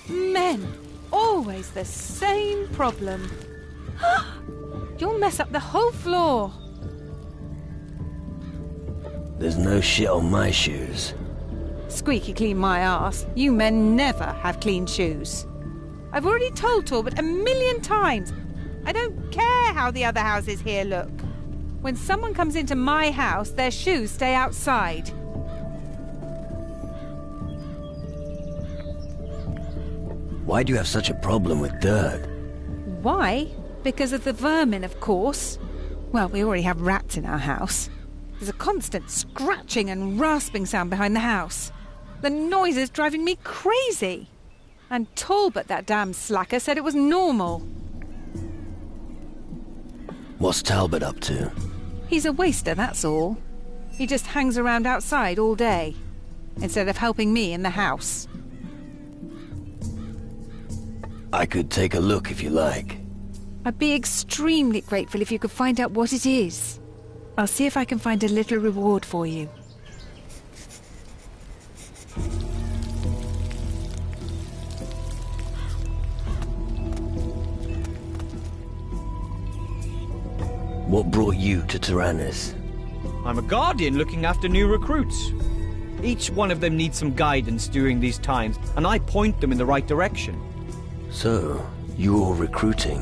Men, always the same problem. You'll mess up the whole floor. There's no shit on my shoes. Squeaky clean my arse. You men never have clean shoes. I've already told Talbot 1,000,000 times. I don't care how the other houses here look. When someone comes into my house, their shoes stay outside. Why do you have such a problem with dirt? Why? Because of the vermin, of course. Well, we already have rats in our house. There's a constant scratching and rasping sound behind the house. The noise is driving me crazy. And Talbot, that damn slacker, said it was normal. What's Talbot up to? He's a waster, that's all. He just hangs around outside all day, instead of helping me in the house. I could take a look if you like. I'd be extremely grateful if you could find out what it is. I'll see if I can find a little reward for you. What brought you to Tyrannus? I'm a guardian looking after new recruits. Each one of them needs some guidance during these times, and I point them in the right direction. So, you're recruiting?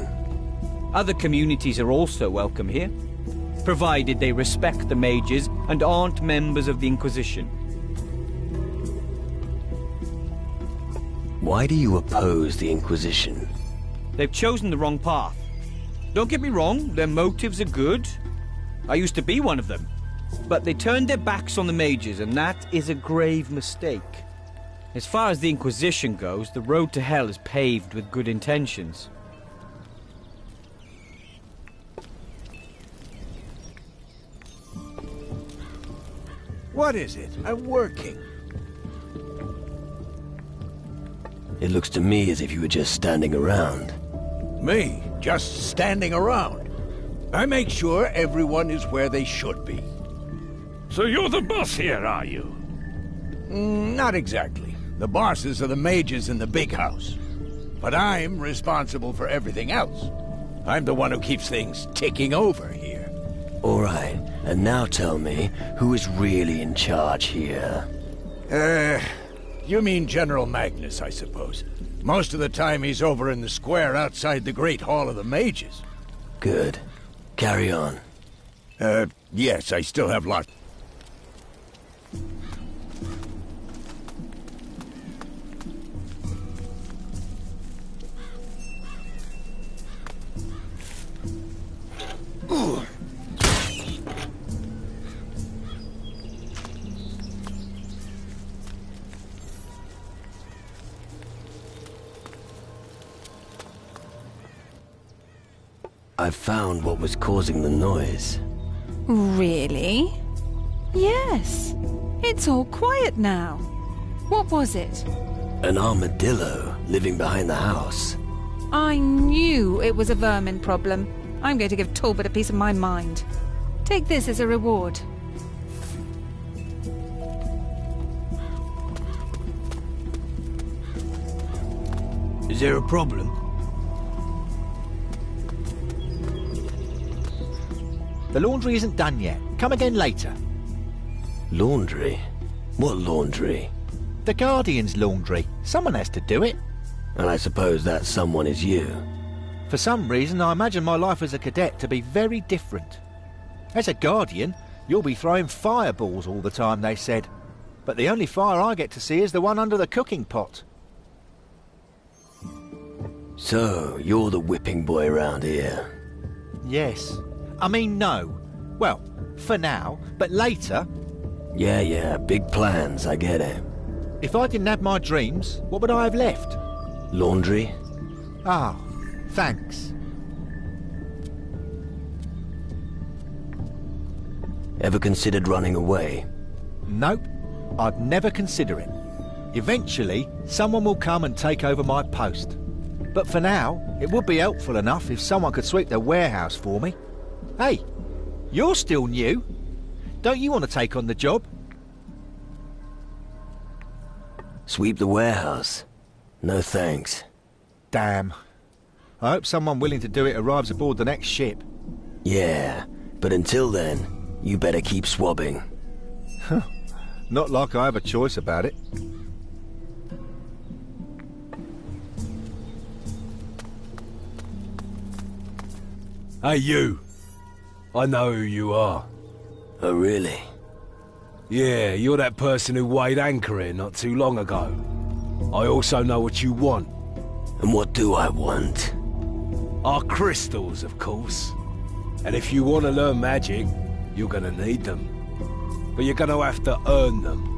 Other communities are also welcome here, provided they respect the mages and aren't members of the Inquisition. Why do you oppose the Inquisition? They've chosen the wrong path. Don't get me wrong, their motives are good. I used to be one of them. But they turned their backs on the mages, and that is a grave mistake. As far as the Inquisition goes, the road to hell is paved with good intentions. What is it? I'm working. It looks to me as if you were just standing around. Me? Just standing around. I make sure everyone is where they should be. So you're the boss here, are you? Not exactly. The bosses are the mages in the big house. But I'm responsible for everything else. I'm the one who keeps things ticking over here. All right, and now tell me, who is really in charge here? You mean General Magnus, I suppose. Most of the time he's over in the square outside the Great Hall of the Mages. Good. Carry on. Yes, I still have lots. I've found what was causing the noise. Really? Yes. It's all quiet now. What was it? An armadillo living behind the house. I knew it was a vermin problem. I'm going to give Talbot a piece of my mind. Take this as a reward. Is there a problem? The laundry isn't done yet. Come again later. Laundry? What laundry? The Guardian's laundry. Someone has to do it. And I suppose that someone is you. For some reason, I imagine my life as a cadet to be very different. As a Guardian, you'll be throwing fireballs all the time, they said. But the only fire I get to see is the one under the cooking pot. So, you're the whipping boy around here. Yes. I mean, no. Well, for now, but later... Yeah, big plans, I get it. If I didn't have my dreams, what would I have left? Laundry? Ah, thanks. Ever considered running away? Nope, I'd never consider it. Eventually, someone will come and take over my post. But for now, it would be helpful enough if someone could sweep the warehouse for me. Hey, you're still new. Don't you want to take on the job? Sweep the warehouse? No thanks. Damn. I hope someone willing to do it arrives aboard the next ship. Yeah, but until then, you better keep swabbing. Not like I have a choice about it. Hey, you. I know who you are. Oh, really? Yeah, you're that person who weighed anchor here not too long ago. I also know what you want. And what do I want? Our crystals, of course. And if you want to learn magic, you're gonna need them. But you're gonna have to earn them.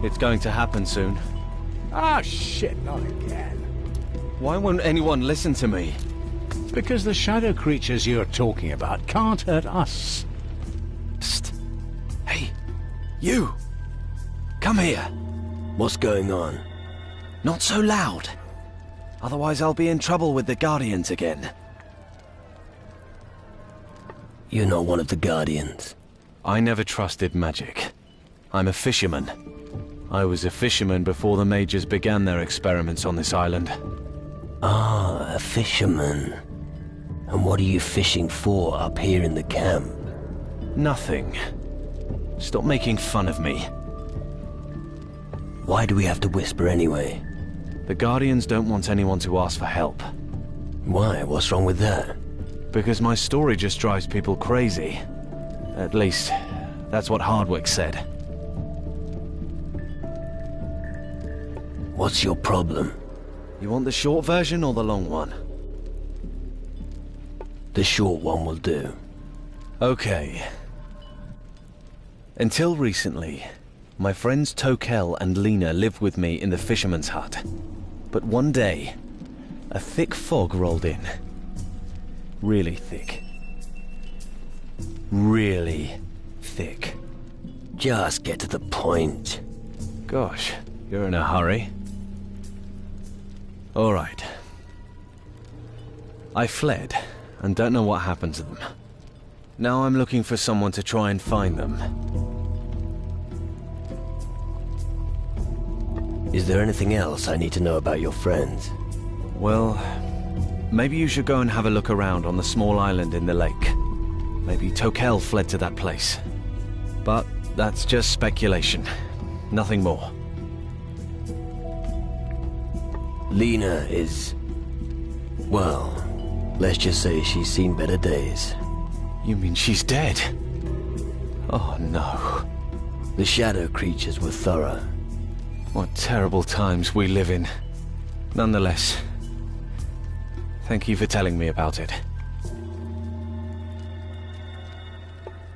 It's going to happen soon. Ah, shit, not again. Why won't anyone listen to me? Because the shadow creatures you're talking about can't hurt us. Psst. Hey, you. Come here. What's going on? Not so loud. Otherwise I'll be in trouble with the Guardians again. You're not one of the Guardians. I never trusted magic. I'm a fisherman. I was a fisherman before the mages began their experiments on this island. Ah, a fisherman. And what are you fishing for up here in the camp? Nothing. Stop making fun of me. Why do we have to whisper anyway? The Guardians don't want anyone to ask for help. Why? What's wrong with that? Because my story just drives people crazy. At least, that's what Hardwick said. What's your problem? You want the short version or the long one? The short one will do. Okay. Until recently, my friends Tokel and Lena lived with me in the fisherman's hut. But one day, a thick fog rolled in. Really thick. Really thick. Just get to the point. Gosh, you're in a hurry. All right. I fled, and don't know what happened to them. Now I'm looking for someone to try and find them. Is there anything else I need to know about your friends? Well, maybe you should go and have a look around on the small island in the lake. Maybe Tokel fled to that place. But that's just speculation. Nothing more. Lena is... well, let's just say she's seen better days. You mean she's dead? Oh no. The shadow creatures were thorough. What terrible times we live in. Nonetheless, thank you for telling me about it.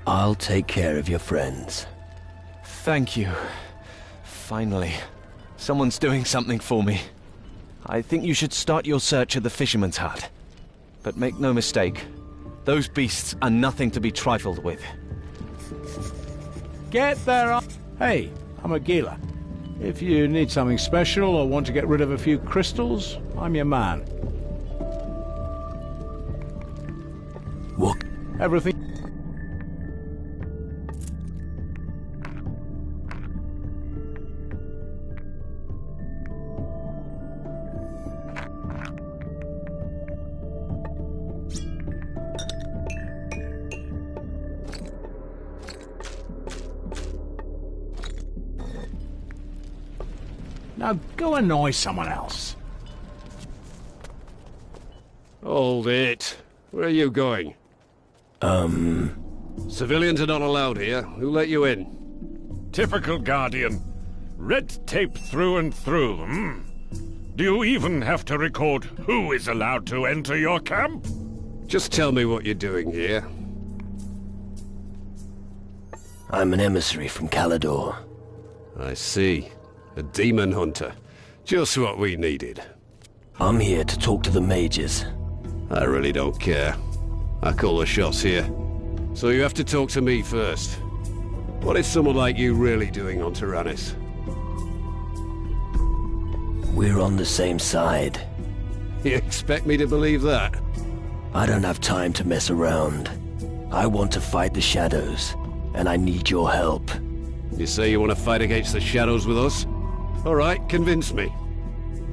I'll take care of your friends. Thank you. Finally, someone's doing something for me. I think you should start your search at the fisherman's hut. But make no mistake, those beasts are nothing to be trifled with. Get there. Hey, I'm a Gila. If you need something special or want to get rid of a few crystals, I'm your man. What? Everything. Now go annoy someone else. Hold it. Where are you going? Civilians are not allowed here. Who let you in? Typical Guardian. Red tape through and through, Do you even have to record who is allowed to enter your camp? Just tell me what you're doing here. I'm an emissary from Calador. I see. A demon hunter. Just what we needed. I'm here to talk to the mages. I really don't care. I call the shots here. So you have to talk to me first. What is someone like you really doing on Tyrannus? We're on the same side. You expect me to believe that? I don't have time to mess around. I want to fight the shadows, and I need your help. You say you want to fight against the shadows with us? All right, convince me.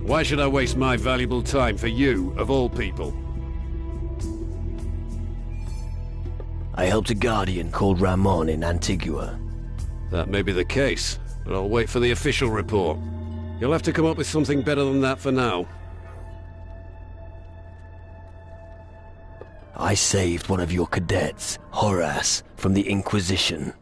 Why should I waste my valuable time for you, of all people? I helped a Guardian called Ramon in Antigua. That may be the case, but I'll wait for the official report. You'll have to come up with something better than that for now. I saved one of your cadets, Horace, from the Inquisition.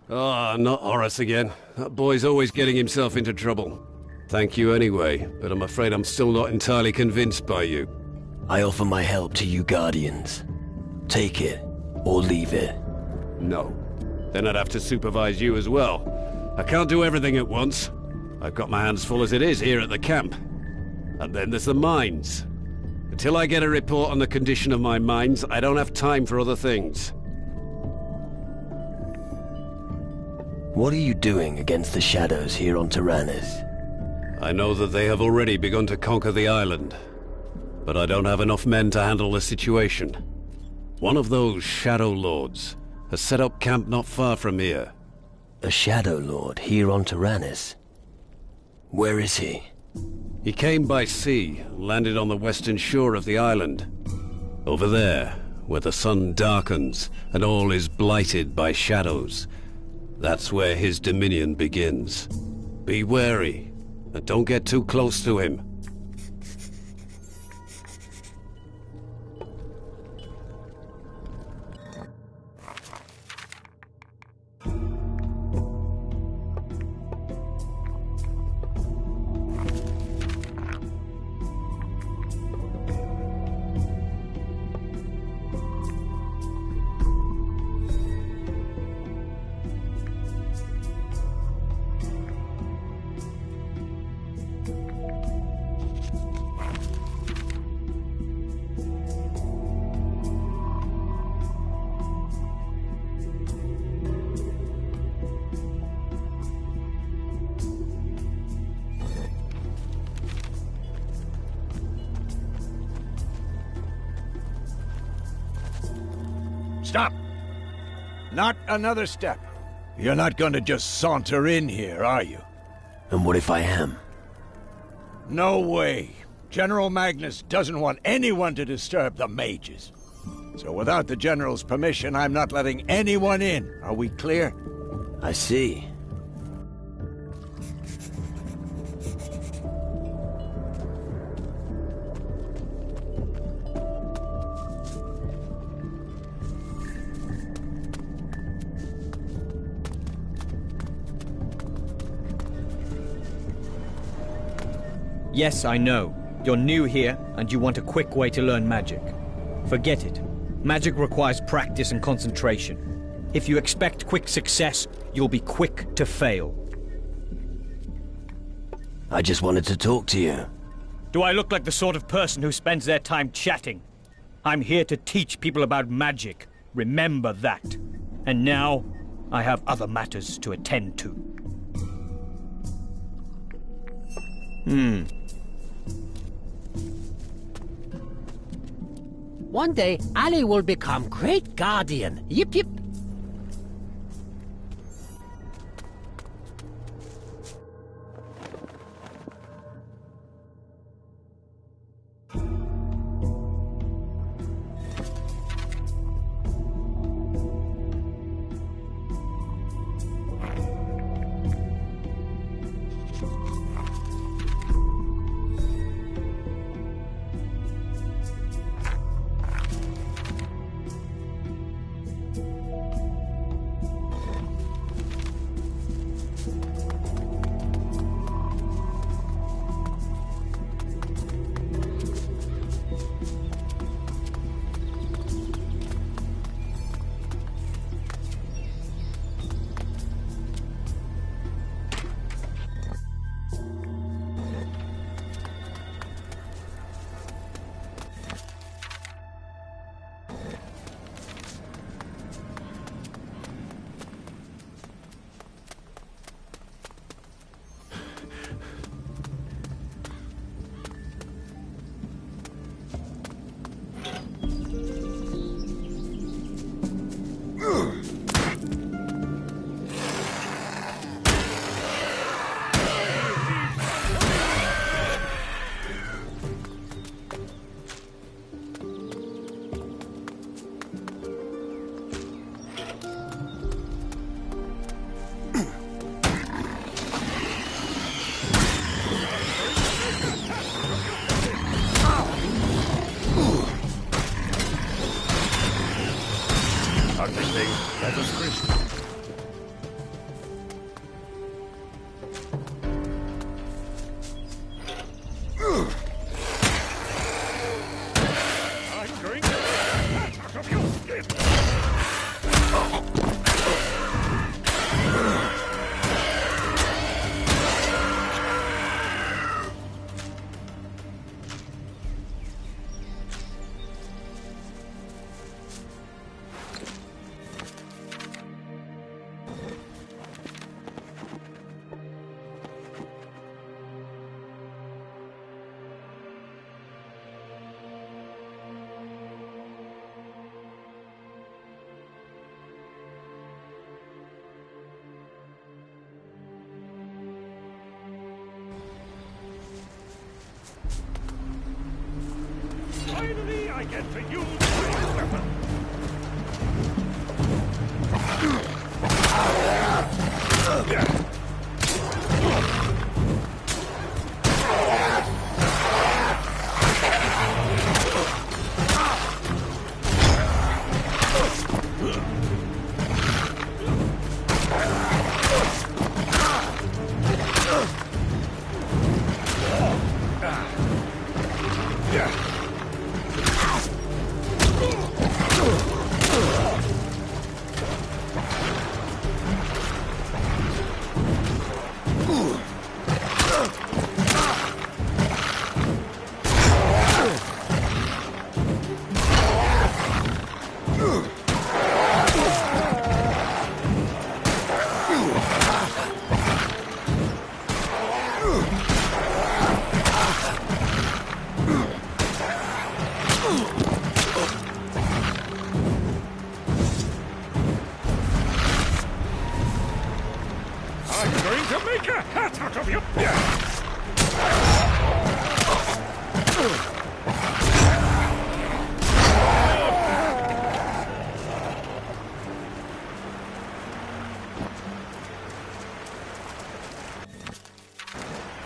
Ah, not Horace again. That boy's always getting himself into trouble. Thank you anyway, but I'm afraid I'm still not entirely convinced by you. I offer my help to you Guardians. Take it, or leave it. No. Then I'd have to supervise you as well. I can't do everything at once. I've got my hands full as it is here at the camp. And then there's the mines. Until I get a report on the condition of my mines, I don't have time for other things. What are you doing against the shadows here on Tyrannus? I know that they have already begun to conquer the island, but I don't have enough men to handle the situation. One of those Shadow Lords has set up camp not far from here. A Shadow Lord here on Tyrannus? Where is he? He came by sea, landed on the western shore of the island. Over there, where the sun darkens and all is blighted by shadows. That's where his dominion begins. Be wary, and don't get too close to him. Stop! Not another step. You're not going to just saunter in here, are you? And what if I am? No way. General Magnus doesn't want anyone to disturb the mages. So without the General's permission, I'm not letting anyone in. Are we clear? I see. Yes, I know. You're new here, and you want a quick way to learn magic. Forget it. Magic requires practice and concentration. If you expect quick success, you'll be quick to fail. I just wanted to talk to you. Do I look like the sort of person who spends their time chatting? I'm here to teach people about magic. Remember that. And now, I have other matters to attend to. One day, Ali will become great guardian. Yip yip. Let us Christian. I'm going to out of your skin. Finally, I I get to use my weapon.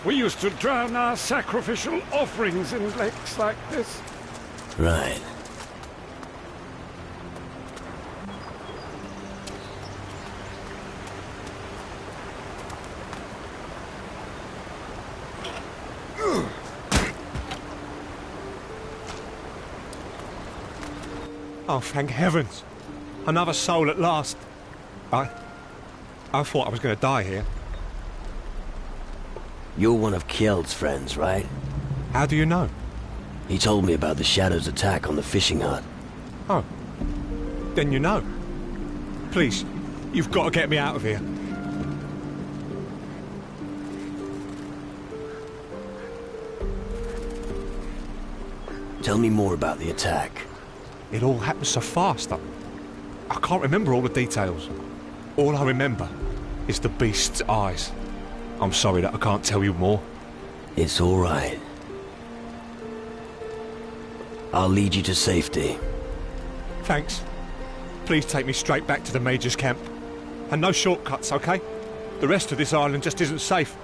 We used to drown our sacrificial offerings in lakes like this. Right. Oh, thank heavens. Another soul at last. I thought I was going to die here. You're one of Kjeld's friends, right? How do you know? He told me about the Shadow's attack on the fishing hut. Oh. Then you know. Please, you've got to get me out of here. Tell me more about the attack. It all happened so fast. I can't remember all the details. All I remember is the beast's eyes. I'm sorry that I can't tell you more. It's all right. I'll lead you to safety. Thanks. Please take me straight back to the Major's camp. And no shortcuts, okay? The rest of this island just isn't safe.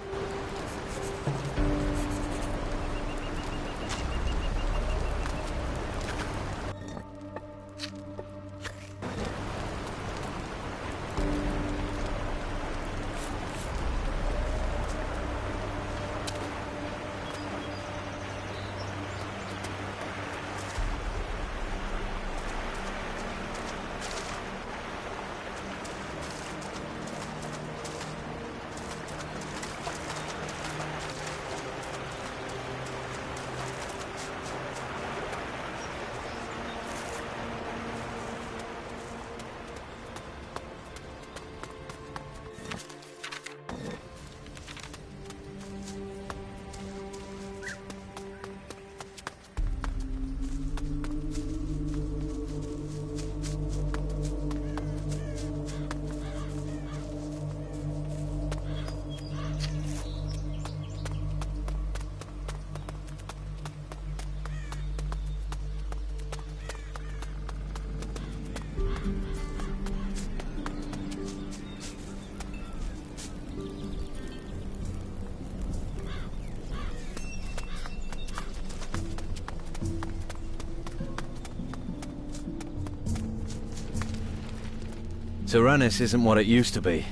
Tyrannus isn't what it used to be.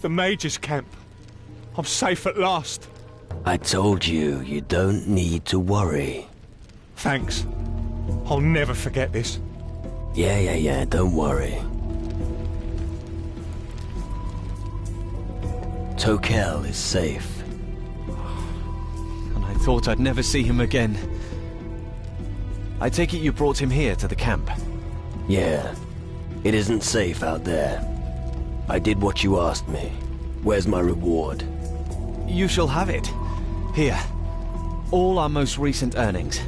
The Major's camp. I'm safe at last. I told you, you don't need to worry. Thanks. I'll never forget this. Yeah, don't worry. Tokel is safe. And I thought I'd never see him again. I take it you brought him here to the camp? Yeah. It isn't safe out there. I did what you asked me. Where's my reward? You shall have it. Here. All our most recent earnings.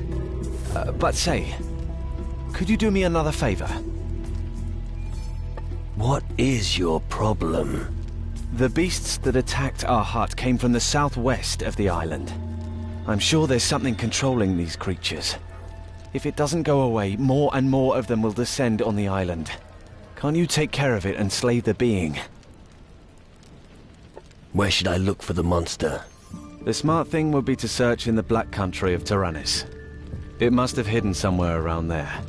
But say, could you do me another favor? What is your problem? The beasts that attacked our hut came from the southwest of the island. I'm sure there's something controlling these creatures. If it doesn't go away, more and more of them will descend on the island. Can't you take care of it and slay the being? Where should I look for the monster? The smart thing would be to search in the Black Country of Tyrannus. It must have hidden somewhere around there.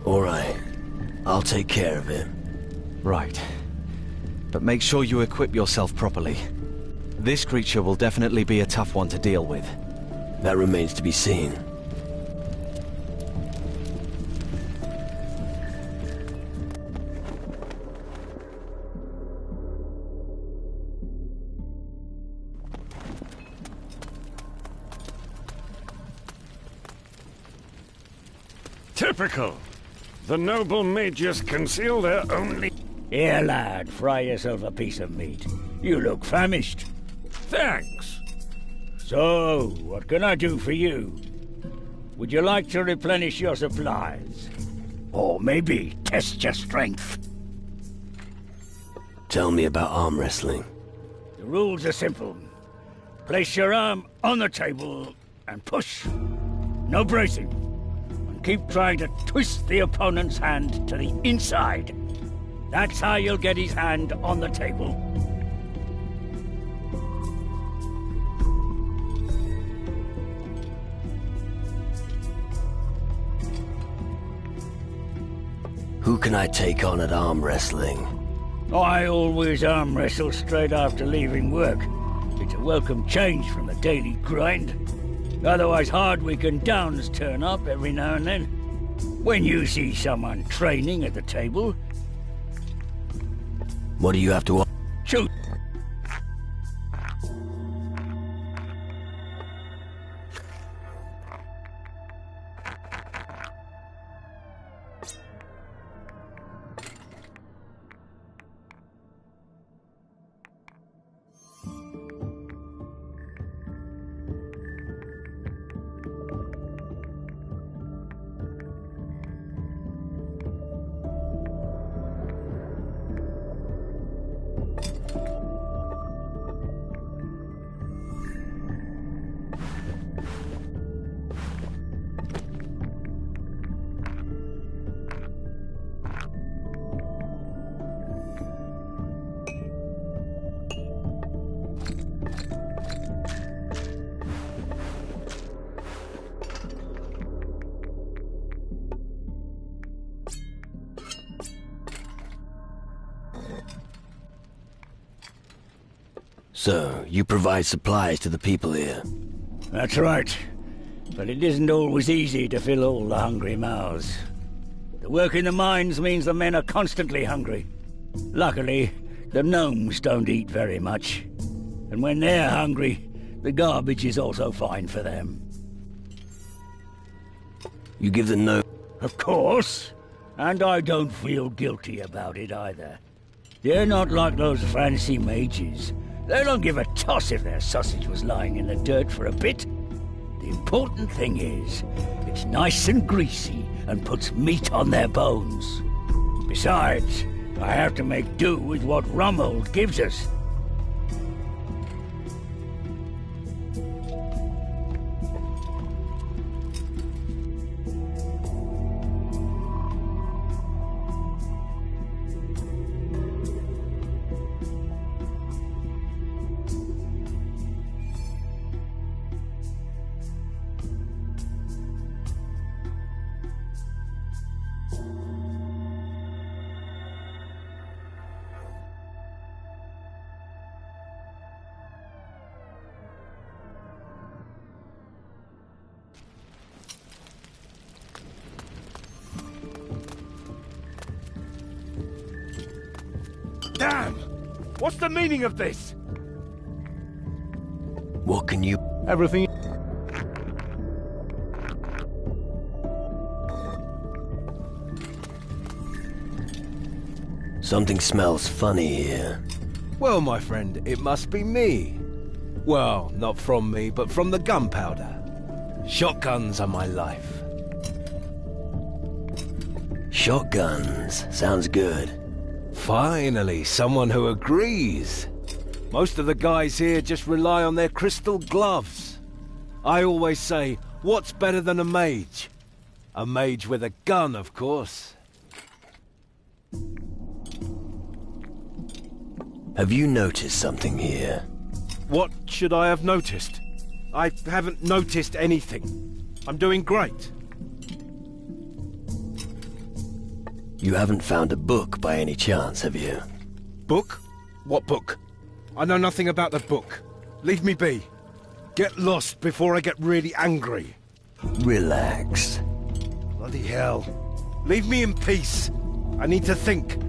All right. I'll take care of it. Right. But make sure you equip yourself properly. This creature will definitely be a tough one to deal with. That remains to be seen. Typical. The noble mages conceal their only... Here, lad, fry yourself a piece of meat. You look famished. Thanks. So, what can I do for you? Would you like to replenish your supplies? Or maybe test your strength? Tell me about arm wrestling. The rules are simple. Place your arm on the table and push. No bracing. And keep trying to twist the opponent's hand to the inside. That's how you'll get his hand on the table. Who can I take on at arm wrestling? I always arm wrestle straight after leaving work. It's a welcome change from the daily grind. Otherwise, Hardwick and Downs turn up every now and then. When you see someone training at the table... What do you have to... Shoot! So, you provide supplies to the people here? That's right. But it isn't always easy to fill all the hungry mouths. The work in the mines means the men are constantly hungry. Luckily, the gnomes don't eat very much. And when they're hungry, the garbage is also fine for them. You give the gnome... Of course. And I don't feel guilty about it either. They're not like those fancy mages. They don't give a toss if their sausage was lying in the dirt for a bit. The important thing is, it's nice and greasy and puts meat on their bones. Besides, I have to make do with what Rummold gives us. Damn! What's the meaning of this? What can you... Everything... Something smells funny here. Well, my friend, it must be me. Well, not from me, but from the gunpowder. Shotguns are my life. Shotguns. Sounds good. Finally, someone who agrees. Most of the guys here just rely on their crystal gloves. I always say, what's better than a mage? A mage with a gun, of course. Have you noticed something here? What should I have noticed? I haven't noticed anything. I'm doing great. You haven't found a book by any chance, have you? Book? What book? I know nothing about the book. Leave me be. Get lost before I get really angry. Relax. Bloody hell. Leave me in peace. I need to think.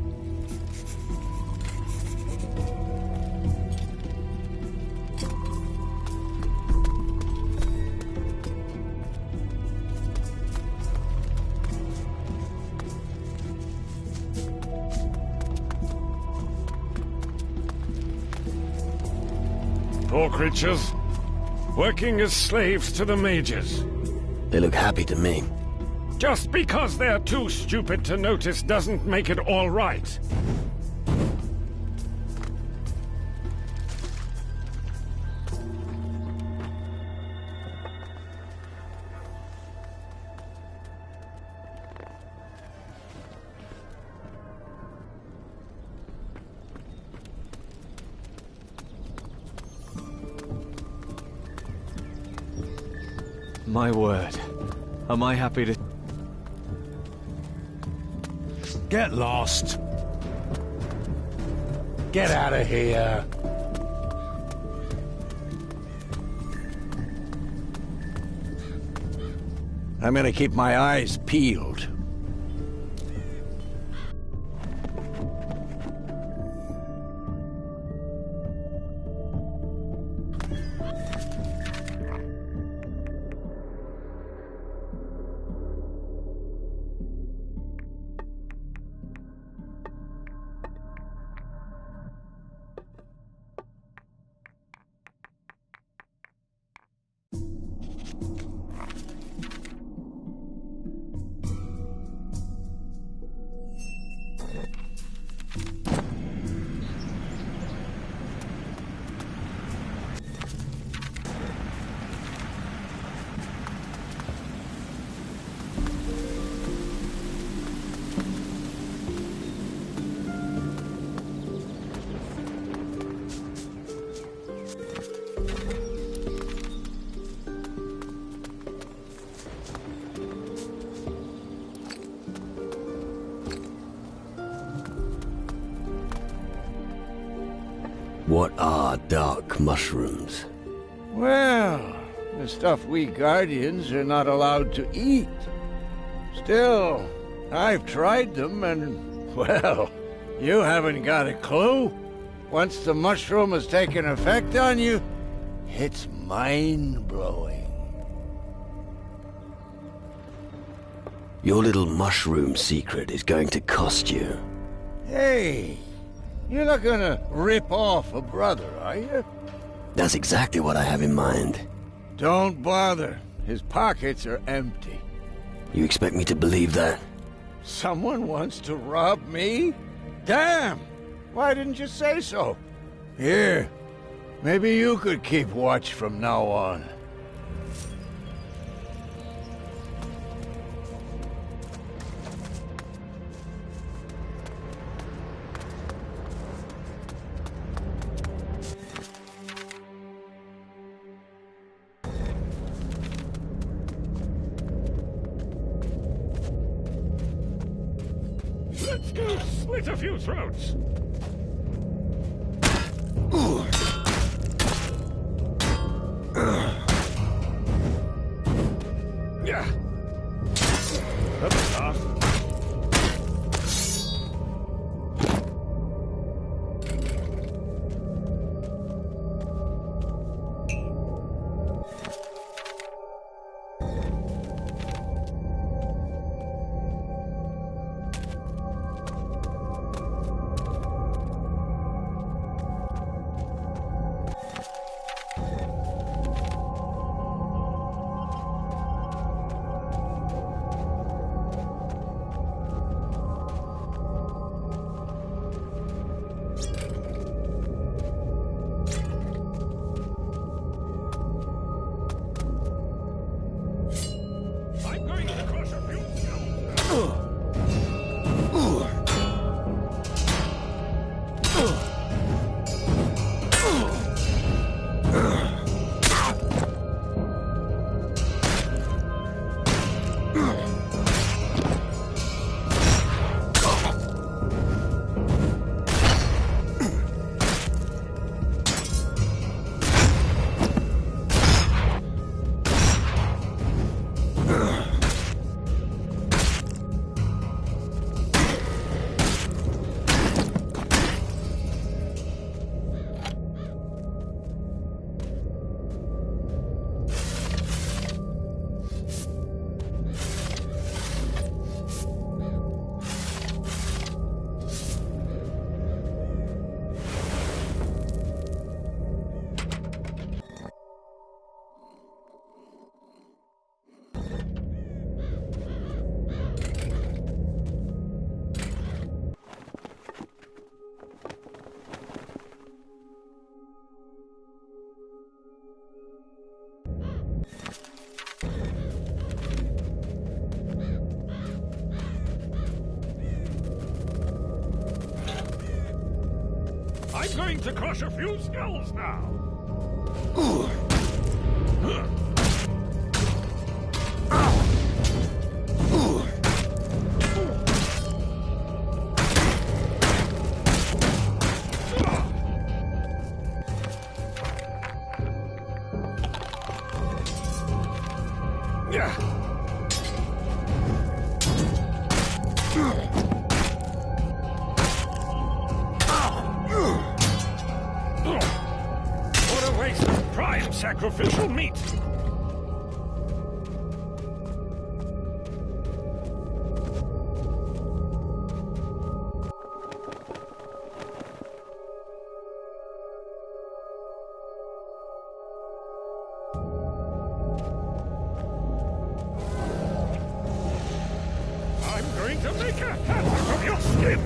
Poor creatures. Working as slaves to the mages. They look happy to me. Just because they're too stupid to notice doesn't make it all right. My word. Am I happy to... Get lost. Get out of here. I'm gonna keep my eyes peeled. What are dark mushrooms? Well, the stuff we Guardians are not allowed to eat. Still, I've tried them and, well, you haven't got a clue. Once the mushroom has taken effect on you, it's mind-blowing. Your little mushroom secret is going to cost you. Hey, you're not gonna rip off a brother, are you? That's exactly what I have in mind. Don't bother. His pockets are empty. You expect me to believe that? Someone wants to rob me? Damn! Why didn't you say so? Here, maybe you could keep watch from now on. Let's go slit a few throats. Yeah. That's a start. I'm going to crush a few skulls now. What a waste of prime sacrificial meat! I'm going to make a hat of your skin!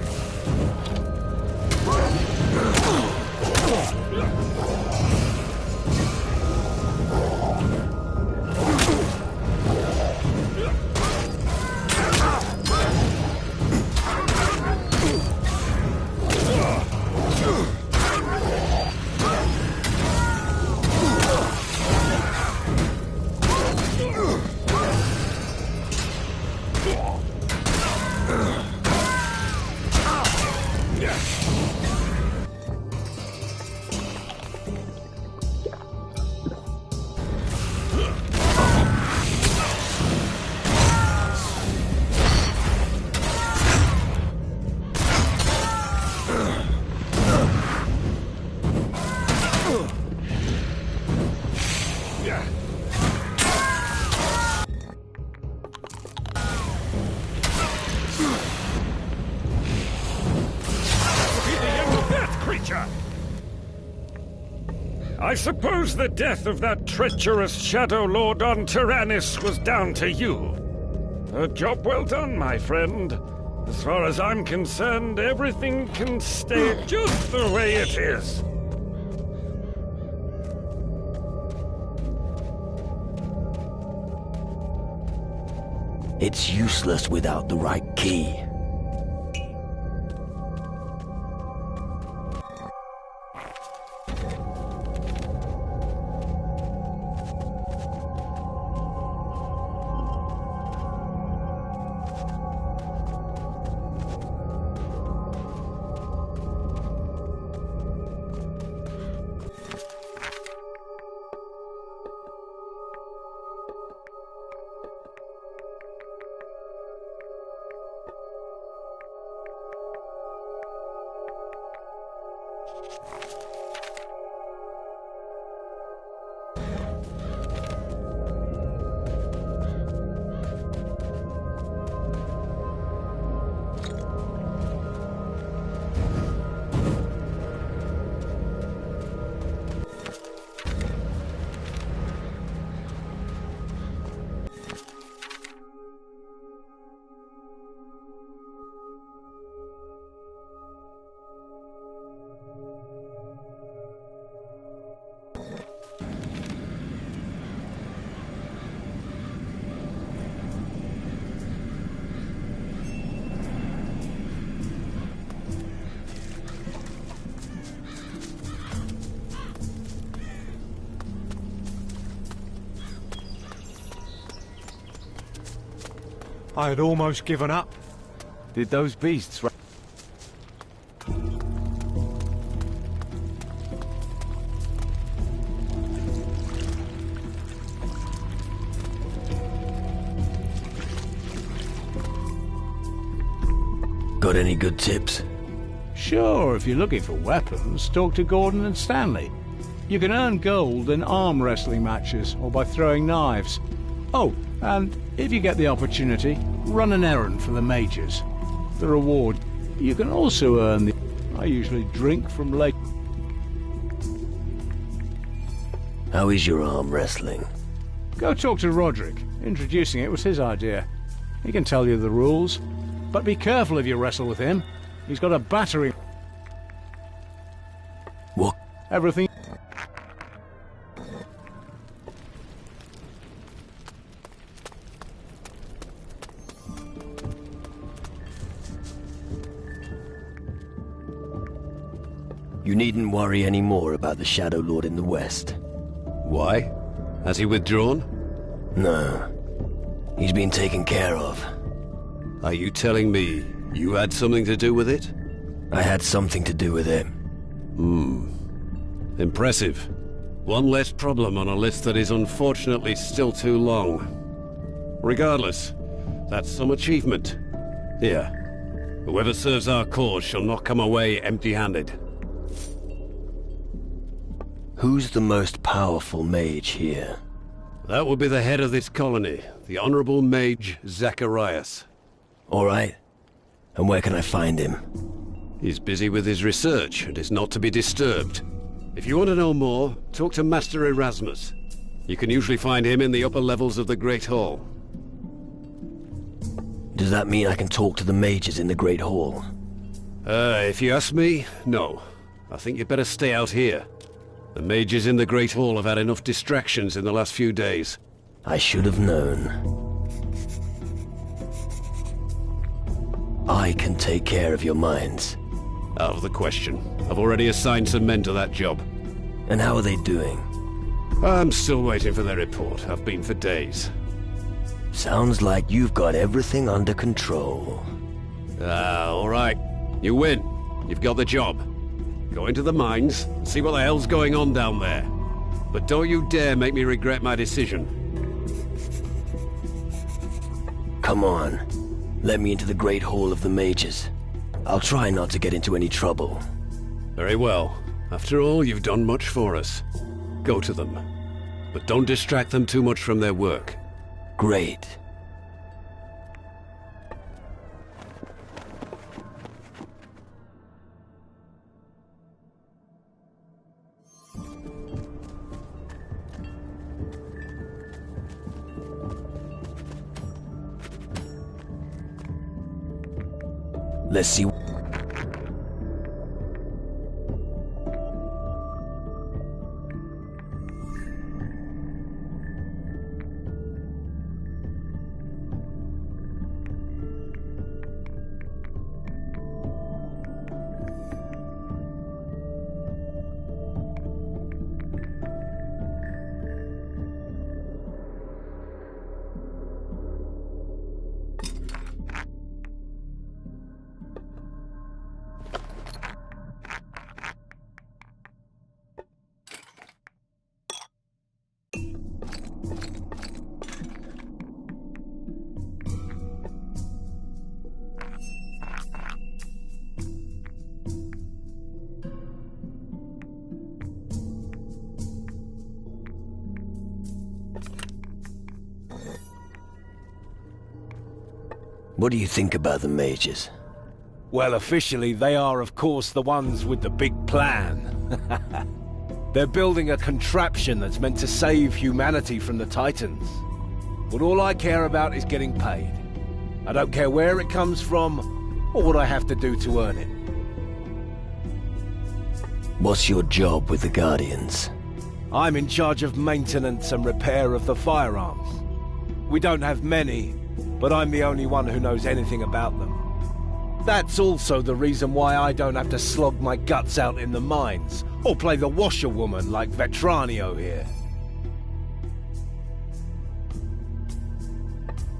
I suppose the death of that treacherous Shadow Lord on Tyrannus was down to you. A job well done, my friend. As far as I'm concerned, everything can stay just the way it is. It's useless without the right key. I had almost given up. Did those beasts... Got any good tips? Sure, if you're looking for weapons, talk to Gordon and Stanley. You can earn gold in arm wrestling matches or by throwing knives. Oh, and if you get the opportunity, run an errand for the mages. The reward. You can also earn the... I usually drink from lake... How is your arm wrestling? Go talk to Roderick. Introducing it was his idea. He can tell you the rules. But be careful if you wrestle with him. He's got a battery. What? Everything... You needn't worry any more about the Shadow Lord in the west. Why? Has he withdrawn? No. He's been taken care of. Are you telling me you had something to do with it? I had something to do with it. Impressive. One less problem on a list that is unfortunately still too long. Regardless, that's some achievement. Here, whoever serves our cause shall not come away empty-handed. Who's the most powerful mage here? That would be the head of this colony, the Honorable Mage Zacharias. All right. And where can I find him? He's busy with his research and is not to be disturbed. If you want to know more, talk to Master Erasmus. You can usually find him in the upper levels of the Great Hall. Does that mean I can talk to the mages in the Great Hall? If you ask me, no. I think you'd better stay out here. The mages in the Great Hall have had enough distractions in the last few days. I should have known. I can take care of your mines. Out of the question. I've already assigned some men to that job. And how are they doing? I'm still waiting for their report. I've been for days. Sounds like you've got everything under control. All right. You win. You've got the job. Go into the mines, and see what the hell's going on down there. But don't you dare make me regret my decision. Come on. Let me into the Great Hall of the Mages. I'll try not to get into any trouble. Very well. After all, you've done much for us. Go to them. But don't distract them too much from their work. Great. Let's see. What do you think about the mages? Well, officially, they are, of course, the ones with the big plan. They're building a contraption that's meant to save humanity from the Titans. But all I care about is getting paid. I don't care where it comes from, or what I have to do to earn it. What's your job with the Guardians? I'm in charge of maintenance and repair of the firearms. We don't have many, but I'm the only one who knows anything about them. That's also the reason why I don't have to slog my guts out in the mines, or play the washerwoman like Vetranio here.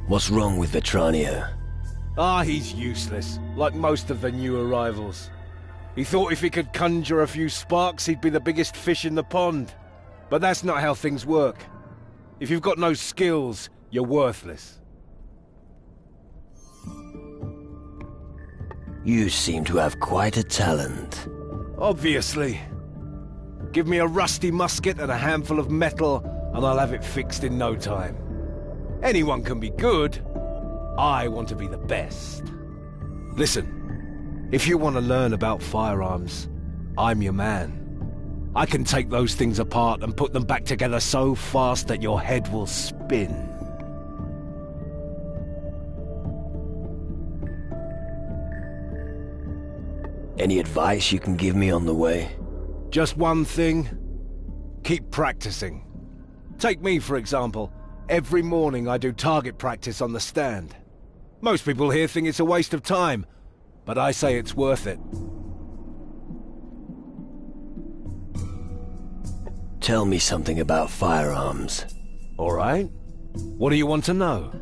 What's wrong with Vetranio? He's useless, like most of the new arrivals. He thought if he could conjure a few sparks, he'd be the biggest fish in the pond. But that's not how things work. If you've got no skills, you're worthless. You seem to have quite a talent. Obviously. Give me a rusty musket and a handful of metal, and I'll have it fixed in no time. Anyone can be good. I want to be the best. Listen, if you want to learn about firearms, I'm your man. I can take those things apart and put them back together so fast that your head will spin. Any advice you can give me on the way? Just one thing. Keep practicing. Take me, for example. Every morning I do target practice on the stand. Most people here think it's a waste of time, but I say it's worth it. Tell me something about firearms. All right. What do you want to know?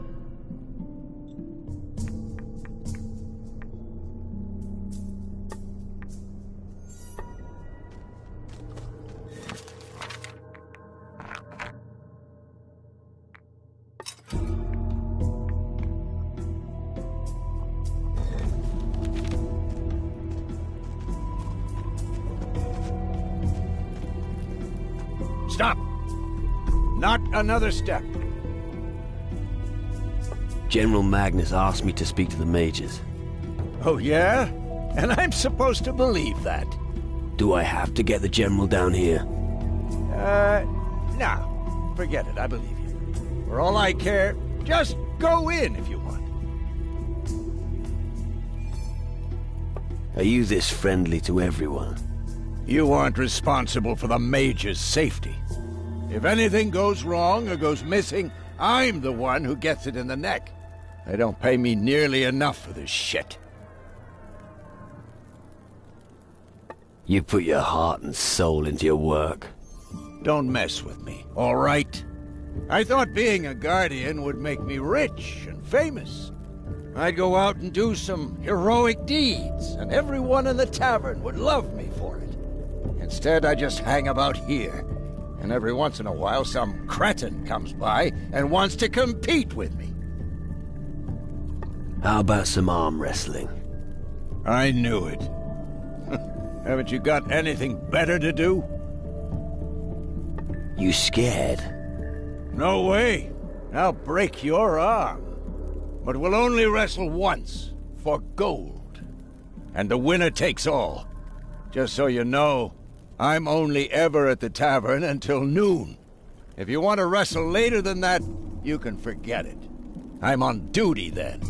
Stop! Not another step. General Magnus asked me to speak to the mages. Oh, yeah? And I'm supposed to believe that? Do I have to get the General down here? No. Forget it, I believe you. For all I care, just go in if you want. Are you this friendly to everyone? You aren't responsible for the mage's safety. If anything goes wrong or goes missing, I'm the one who gets it in the neck. They don't pay me nearly enough for this shit. You put your heart and soul into your work. Don't mess with me, all right? I thought being a guardian would make me rich and famous. I'd go out and do some heroic deeds, and everyone in the tavern would love me for it. Instead, I just hang about here. And every once in a while, some cretin comes by and wants to compete with me. How about some arm wrestling? I knew it. Haven't you got anything better to do? You scared? No way. I'll break your arm. But we'll only wrestle once, for gold. And the winner takes all. Just so you know, I'm only ever at the tavern until noon. If you want to wrestle later than that, you can forget it. I'm on duty then.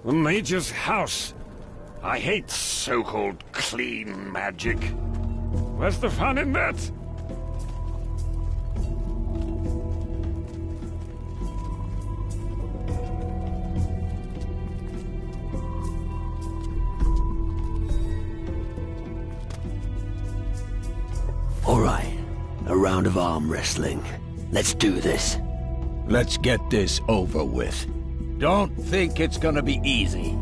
The Mage's house. I hate so-called clean magic. Where's the fun in that? All right, a round of arm wrestling. Let's do this. Let's get this over with. Don't think it's gonna be easy.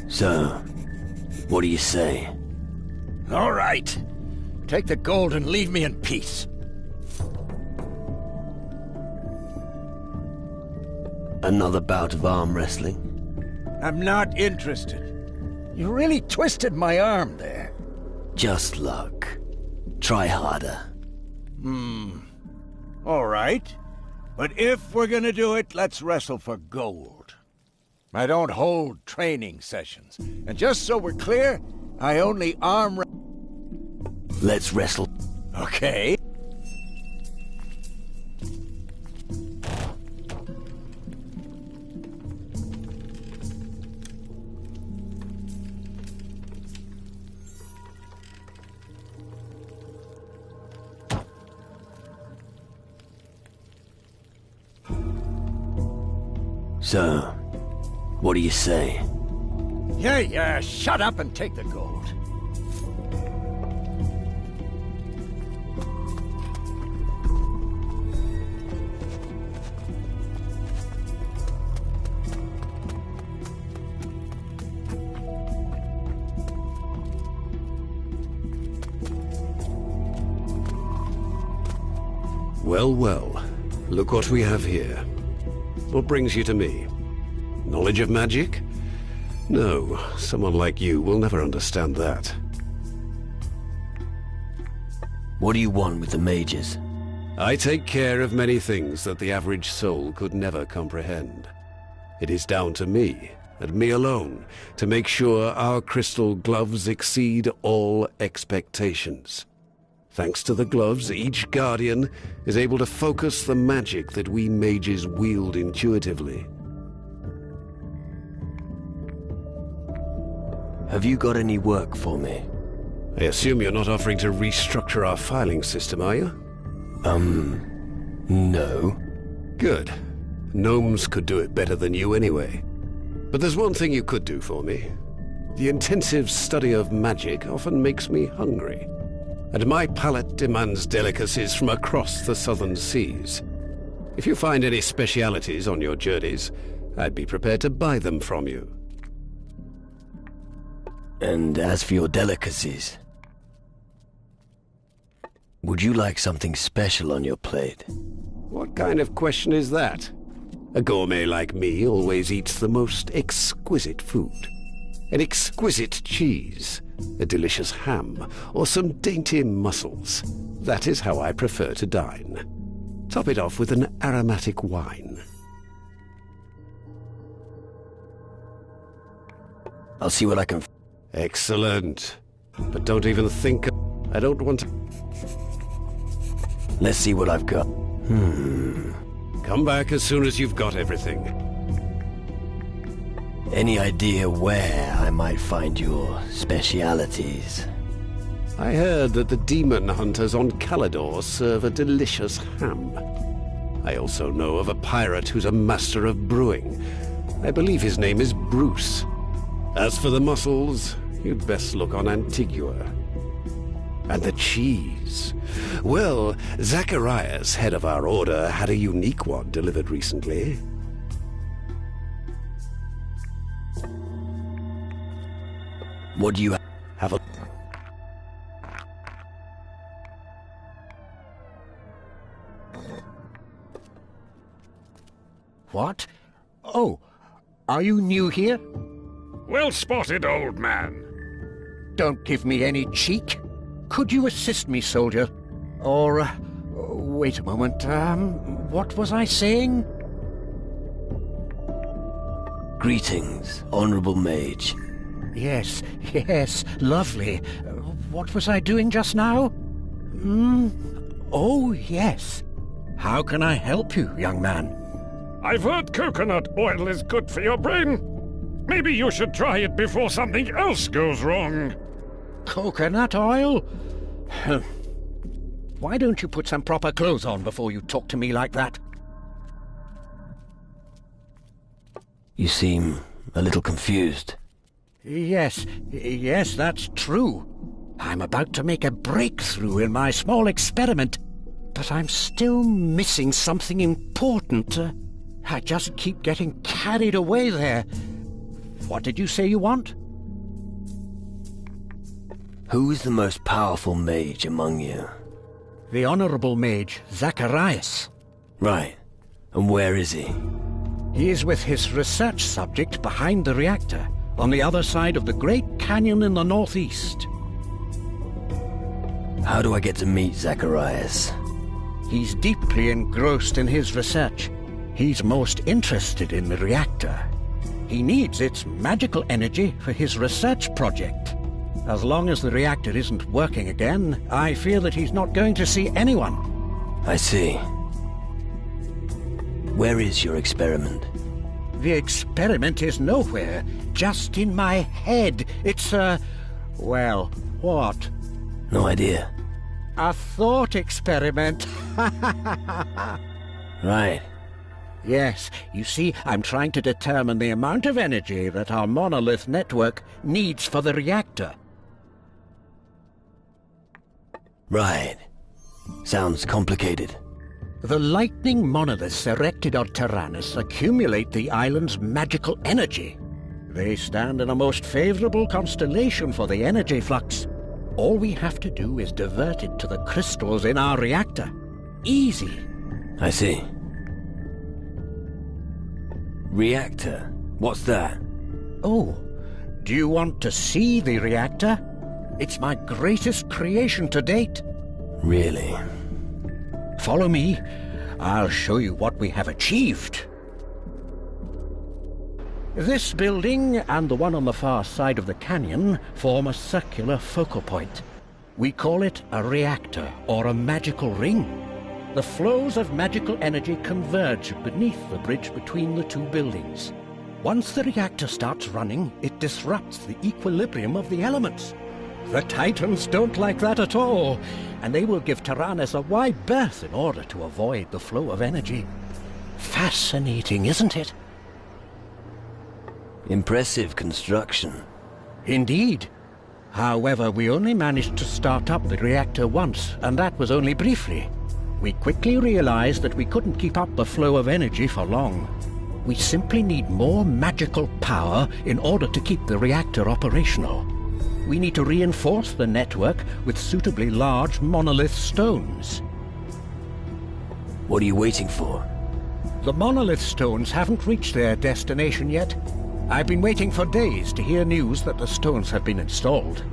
So, what do you say? All right. Take the gold and leave me in peace. Another bout of arm wrestling? I'm not interested. You really twisted my arm there. Just luck. Try harder. All right. But if we're gonna do it, let's wrestle for gold. I don't hold training sessions. And just so we're clear, I only arm Let's wrestle. Okay. So, what do you say? Yeah, shut up and take the gold. Well, well. Look what we have here. What brings you to me? Knowledge of magic? No, someone like you will never understand that. What do you want with the mages? I take care of many things that the average soul could never comprehend. It is down to me, and me alone, to make sure our crystal gloves exceed all expectations. Thanks to the gloves, each Guardian is able to focus the magic that we mages wield intuitively. Have you got any work for me? I assume you're not offering to restructure our filing system, are you? No. Good. Gnomes could do it better than you anyway. But there's one thing you could do for me. The intensive study of magic often makes me hungry. And my palate demands delicacies from across the southern seas. If you find any specialities on your journeys, I'd be prepared to buy them from you. And as for your delicacies, would you like something special on your plate? What kind of question is that? A gourmet like me always eats the most exquisite food. An exquisite cheese, a delicious ham, or some dainty mussels. That is how I prefer to dine. Top it off with an aromatic wine. I'll see what I can... Excellent. But don't even think... I don't want to... Let's see what I've got. Come back as soon as you've got everything. Any idea where I might find your specialities? I heard that the demon hunters on Calidor serve a delicious ham. I also know of a pirate who's a master of brewing. I believe his name is Bruce. As for the mussels, you'd best look on Antigua. And the cheese. Well, Zacharias, head of our order, had a unique one delivered recently. What do you have? What? Oh, are you new here? Well spotted, old man. Don't give me any cheek. Could you assist me, soldier? Or, wait a moment, what was I saying? Greetings, honorable mage. Yes, lovely. What was I doing just now? Oh, yes. How can I help you, young man? I've heard coconut oil is good for your brain. Maybe you should try it before something else goes wrong. Coconut oil? Why don't you put some proper clothes on before you talk to me like that? You seem a little confused. Yes, that's true. I'm about to make a breakthrough in my small experiment, but I'm still missing something important. I just keep getting carried away there. What did you say you want? Who is the most powerful mage among you? The Honorable Mage, Zacharias. Right. And where is he? He is with his research subject behind the reactor, on the other side of the Great Canyon in the northeast. How do I get to meet Zacharias? He's deeply engrossed in his research. He's most interested in the reactor. He needs its magical energy for his research project. As long as the reactor isn't working again, I fear that he's not going to see anyone. I see. Where is your experiment? The experiment is nowhere, just in my head. It's well, what? No idea. A thought experiment. Right. Yes, you see, I'm trying to determine the amount of energy that our monolith network needs for the reactor. Right. Sounds complicated. The lightning monoliths erected on Tyrannus accumulate the island's magical energy. They stand in a most favorable constellation for the energy flux. All we have to do is divert it to the crystals in our reactor. Easy. I see. Reactor? What's that? Oh, do you want to see the reactor? It's my greatest creation to date. Really? Follow me. I'll show you what we have achieved. This building and the one on the far side of the canyon form a circular focal point. We call it a reactor or a magical ring. The flows of magical energy converge beneath the bridge between the two buildings. Once the reactor starts running, it disrupts the equilibrium of the elements. The Titans don't like that at all, and they will give Tyrannus a wide berth in order to avoid the flow of energy. Fascinating, isn't it? Impressive construction. Indeed. However, we only managed to start up the reactor once, and that was only briefly. We quickly realized that we couldn't keep up the flow of energy for long. We simply need more magical power in order to keep the reactor operational. We need to reinforce the network with suitably large monolith stones. What are you waiting for? The monolith stones haven't reached their destination yet. I've been waiting for days to hear news that the stones have been installed.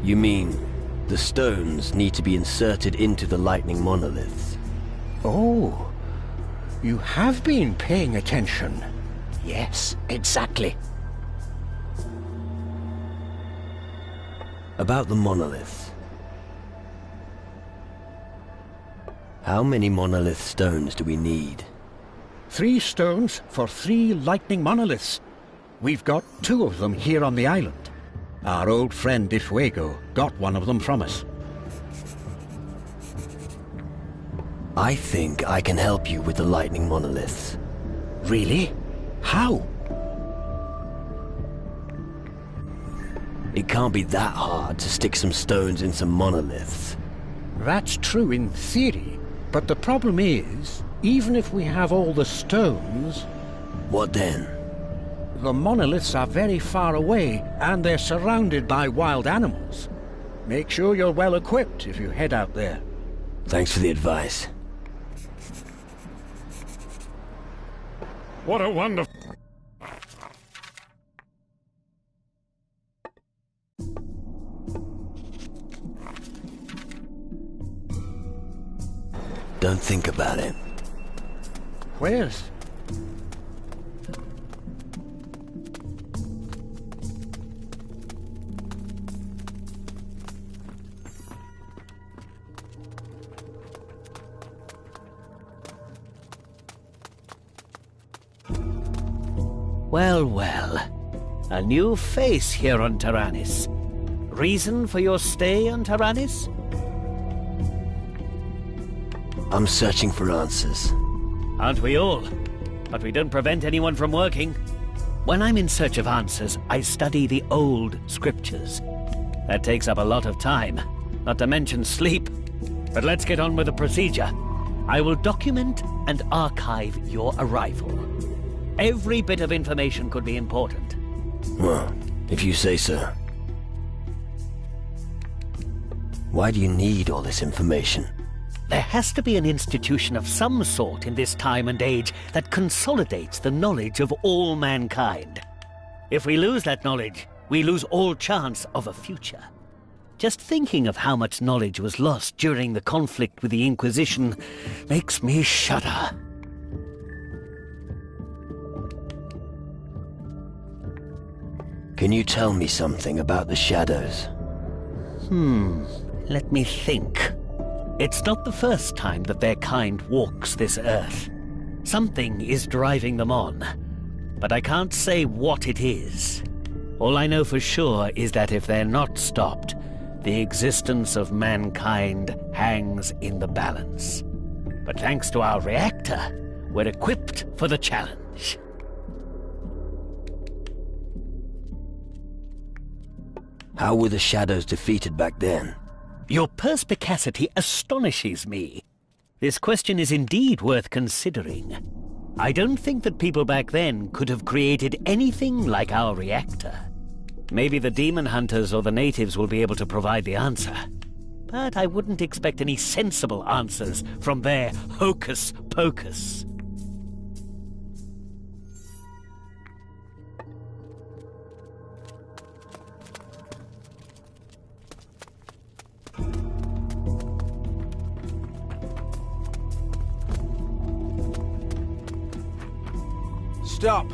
You mean the stones need to be inserted into the lightning monoliths? Oh, you have been paying attention. Yes, exactly. About the monoliths. How many monolith stones do we need? 3 stones for 3 lightning monoliths. We've got 2 of them here on the island. Our old friend Difuego got one of them from us. I think I can help you with the lightning monoliths. Really? How? It can't be that hard to stick some stones in some monoliths. That's true in theory, but the problem is, even if we have all the stones... What then? The monoliths are very far away, and they're surrounded by wild animals. Make sure you're well equipped if you head out there. Thanks for the advice. What a wonderful... Don't think about it. Where's... Well, well. A new face here on Tyrannus. Reason for your stay on Tyrannus? I'm searching for answers. Aren't we all? But we don't prevent anyone from working. When I'm in search of answers, I study the old scriptures. That takes up a lot of time, not to mention sleep. But let's get on with the procedure. I will document and archive your arrival. Every bit of information could be important. Well, if you say so. Why do you need all this information? There has to be an institution of some sort in this time and age that consolidates the knowledge of all mankind. If we lose that knowledge, we lose all chance of a future. Just thinking of how much knowledge was lost during the conflict with the Inquisition makes me shudder. Can you tell me something about the shadows? Let me think. It's not the first time that their kind walks this earth. Something is driving them on, but I can't say what it is. All I know for sure is that if they're not stopped, the existence of mankind hangs in the balance. But thanks to our reactor, we're equipped for the challenge. How were the shadows defeated back then? Your perspicacity astonishes me. This question is indeed worth considering. I don't think that people back then could have created anything like our reactor. Maybe the demon hunters or the natives will be able to provide the answer. but I wouldn't expect any sensible answers from their hocus pocus. Stop!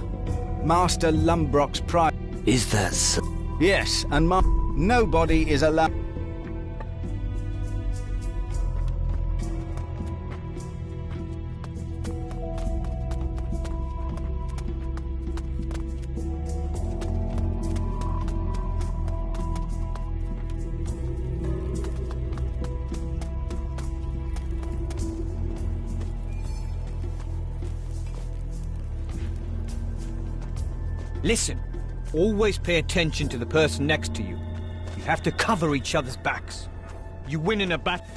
Master Lumbrock's pride. Is that so? Yes, and nobody is allowed. Listen, always pay attention to the person next to you. You have to cover each other's backs. You win in a battle.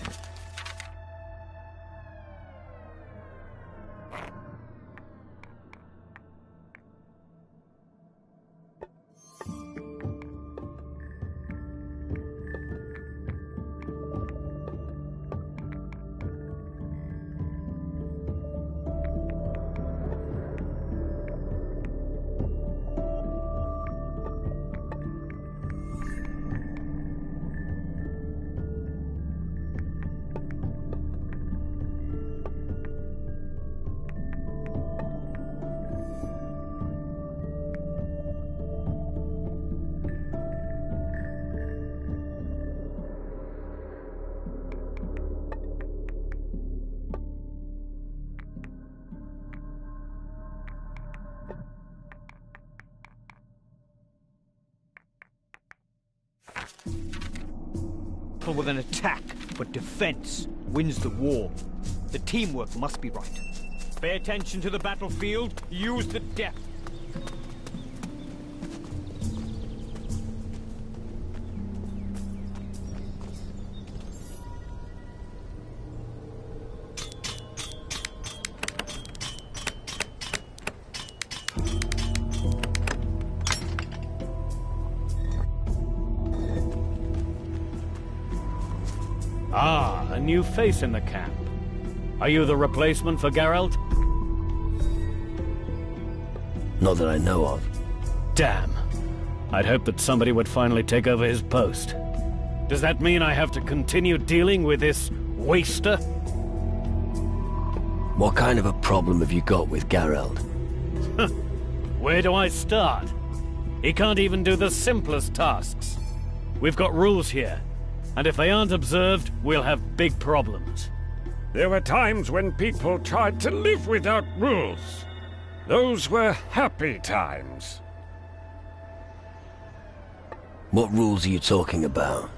With an attack, but defense wins the war. The teamwork must be right. Pay attention to the battlefield, use the depth. Ah, a new face in the camp. Are you the replacement for Geralt? Not that I know of. Damn. I'd hoped that somebody would finally take over his post. Does that mean I have to continue dealing with this waster? What kind of a problem have you got with Geralt? Where do I start? He can't even do the simplest tasks. We've got rules here. And if they aren't observed, we'll have big problems. There were times when people tried to live without rules. Those were happy times. What rules are you talking about?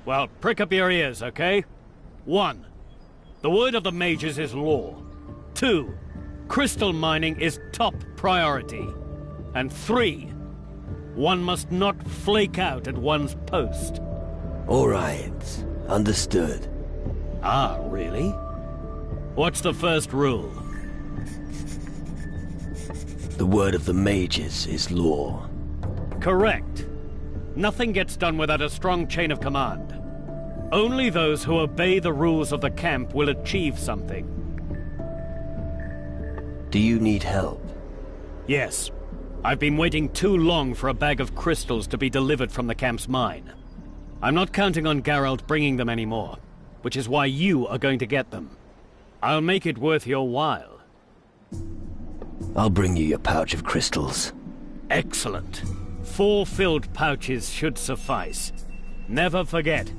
Well, prick up your ears, okay? 1. The word of the mages is law. 2. Crystal mining is top priority. And 3. One must not flake out at one's post. All right. Understood. Ah, really? What's the first rule? The word of the mages is law. Correct. Nothing gets done without a strong chain of command. Only those who obey the rules of the camp will achieve something. Do you need help? Yes. I've been waiting too long for a bag of crystals to be delivered from the camp's mine. I'm not counting on Geralt bringing them anymore, which is why you are going to get them. I'll make it worth your while. I'll bring you your pouch of crystals. Excellent. 4 filled pouches should suffice. Never forget,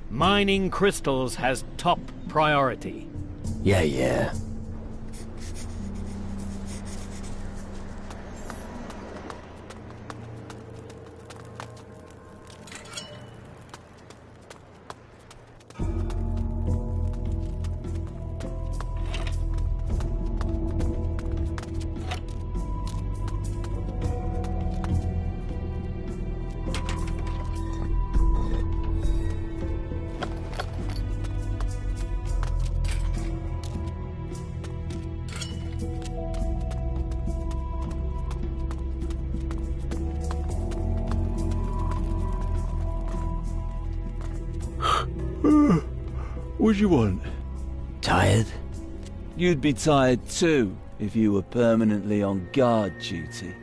mining crystals has top priority. Yeah. What'd you want? Tired? You'd be tired too if you were permanently on guard duty.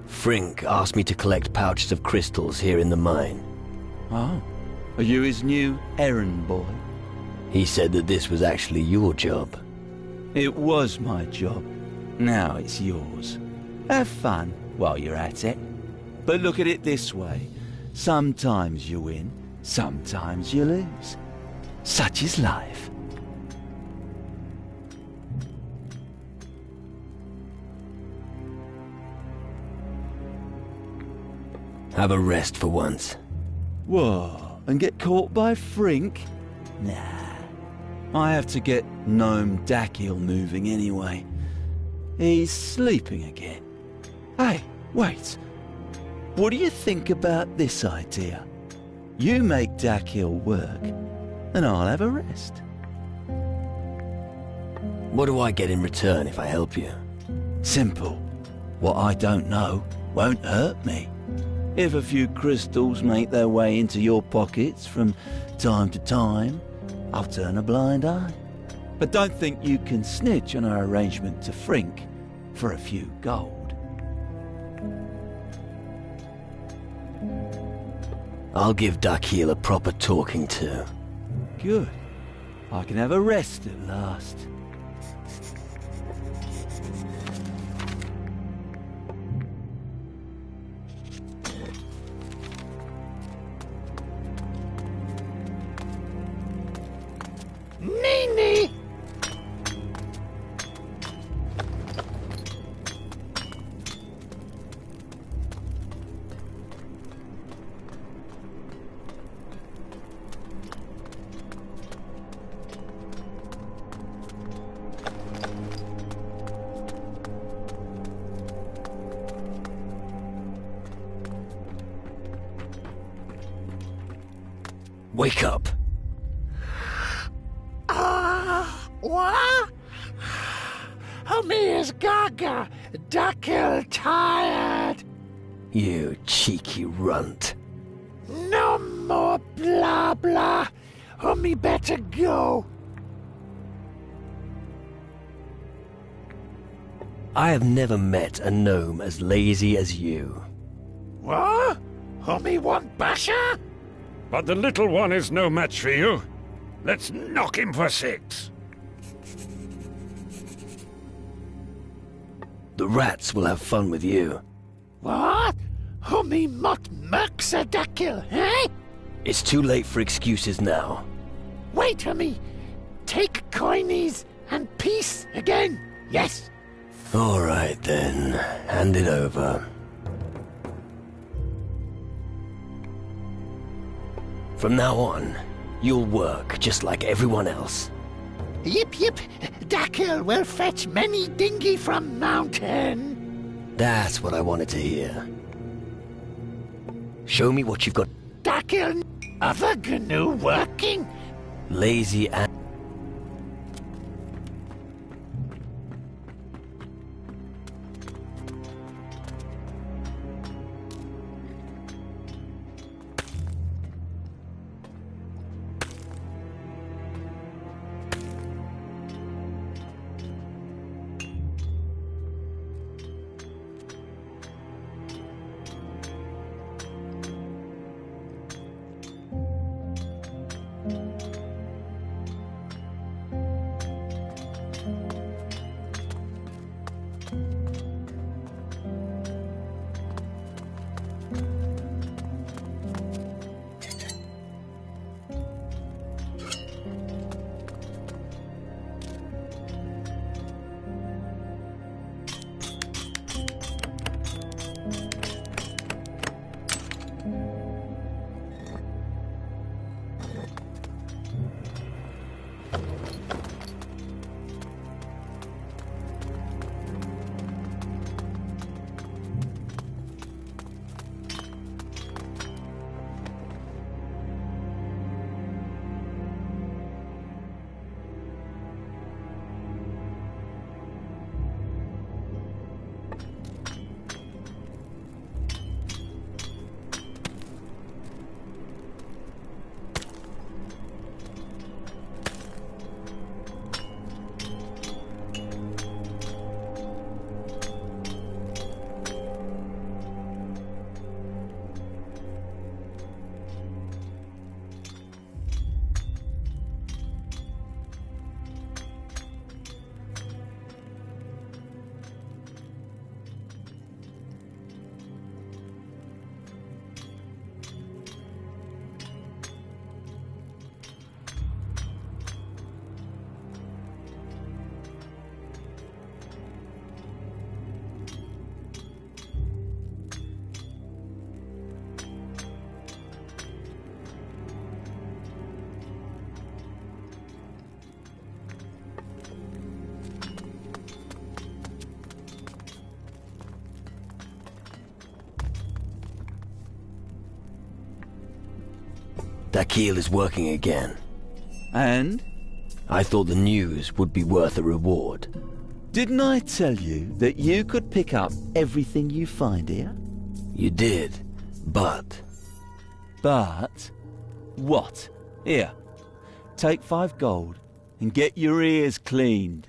Frink asked me to collect pouches of crystals here in the mine. Oh, are you his new errand boy? He said that this was actually your job. It was my job. Now it's yours. Have fun while you're at it. But look at it this way. Sometimes you win, sometimes you lose. Such is life. Have a rest for once. Whoa, and get caught by Frink? Nah. I have to get Gnome Dakhil moving anyway. He's sleeping again. Hey, wait. What do you think about this idea? You make Dakhil work, and I'll have a rest. What do I get in return if I help you? Simple. What I don't know won't hurt me. If a few crystals make their way into your pockets from time to time, I'll turn a blind eye. But don't think you can snitch on our arrangement to Frink for a few gold. I'll give Dakhil a proper talking to. Good. I can have a rest at last. Nini! Wake up! What? Me is gaga. Dakhil tired. You cheeky runt. No more blah blah. Me better go. I have never met a gnome as lazy as you. What? Me want basher? But the little one is no match for you. Let's knock him for 6. The rats will have fun with you. What? Me mot murksa Dakhil, eh? It's too late for excuses now. Wait for me. Take coinies and peace again. Yes. All right then. Hand it over. From now on, you'll work just like everyone else. Yip yip. Dakhil will fetch many dinghy from mountain. That's what I wanted to hear. Show me what you've got. Dakhil, other GNU working. Lazy and... Dakil is working again. And? I thought the news would be worth a reward. Didn't I tell you that you could pick up everything you find here? You did, but... But? What? Here. Take 5 gold and get your ears cleaned.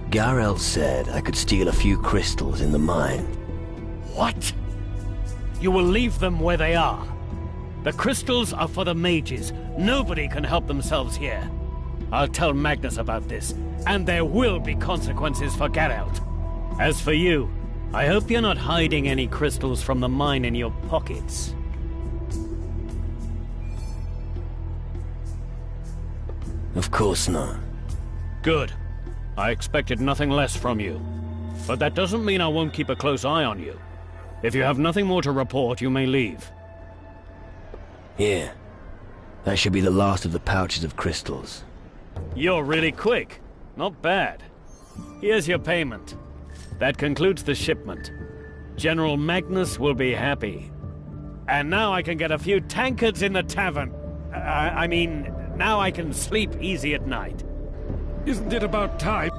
Garel said I could steal a few crystals in the mine. What? You will leave them where they are. The crystals are for the mages. Nobody can help themselves here. I'll tell Magnus about this, and there will be consequences for Geralt. As for you, I hope you're not hiding any crystals from the mine in your pockets. Of course not. Good. I expected nothing less from you. But that doesn't mean I won't keep a close eye on you. If you have nothing more to report, you may leave. Here. That should be the last of the pouches of crystals. You're really quick. Not bad. Here's your payment. That concludes the shipment. General Magnus will be happy. And now I can get a few tankards in the tavern. I mean, now I can sleep easy at night. Isn't it about time?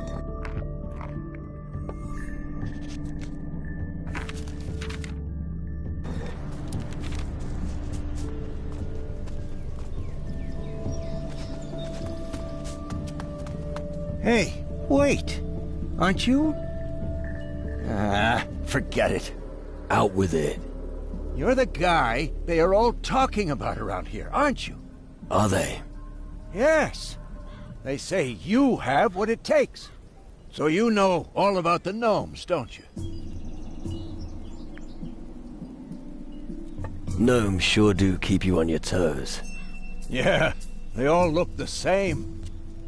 Hey, wait. Aren't you? Forget it. Out with it. You're the guy they are all talking about around here, aren't you? Are they? Yes. They say you have what it takes. So you know all about the gnomes, don't you? Gnomes sure do keep you on your toes. Yeah, they all look the same.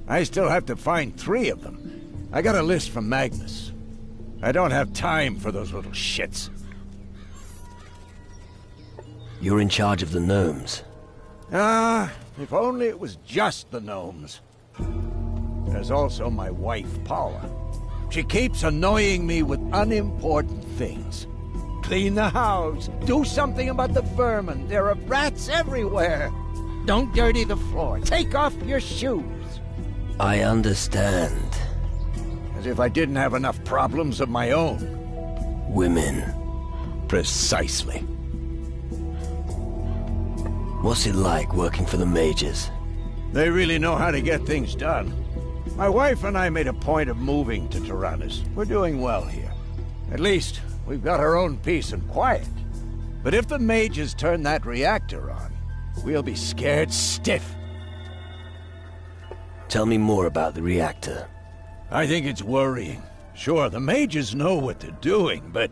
I still have to find 3 of them. I got a list from Magnus. I don't have time for those little shits. You're in charge of the gnomes. If only it was just the gnomes. There's also my wife, Paula. She keeps annoying me with unimportant things. Clean the house. Do something about the vermin. There are rats everywhere. Don't dirty the floor. Take off your shoes. I understand. As if I didn't have enough problems of my own. Women. Precisely. What's it like working for the mages? They really know how to get things done. My wife and I made a point of moving to Tyrannus. We're doing well here. At least, we've got our own peace and quiet. But if the mages turn that reactor on, we'll be scared stiff. Tell me more about the reactor. I think it's worrying. Sure, the mages know what they're doing, but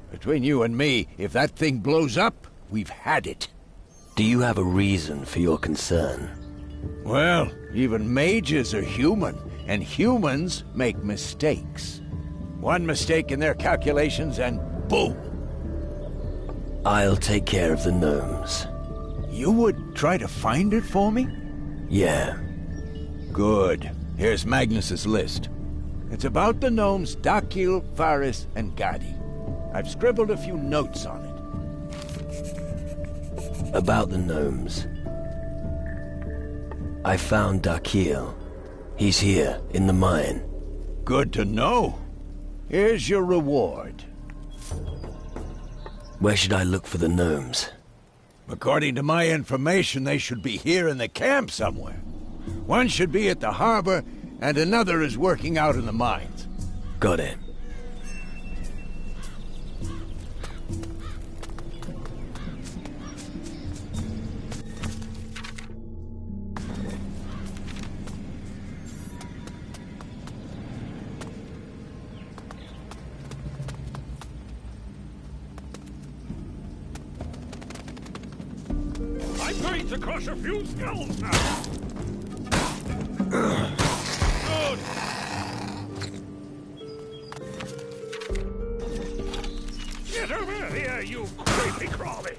between you and me, if that thing blows up, we've had it. Do you have a reason for your concern? Well, even mages are human, and humans make mistakes. One mistake in their calculations and boom! I'll take care of the gnomes. You would try to find it for me? Yeah. Good. Here's Magnus's list. It's about the gnomes Dakil, Faris, and Gadi. I've scribbled a few notes on it. About the gnomes. I found Dakil. He's here, in the mine. Good to know. Here's your reward. Where should I look for the gnomes? According to my information, they should be here in the camp somewhere. One should be at the harbor, and another is working out in the mines. Got it. I'm going to crush a few skulls now. Good. Get over here, you creepy crawly.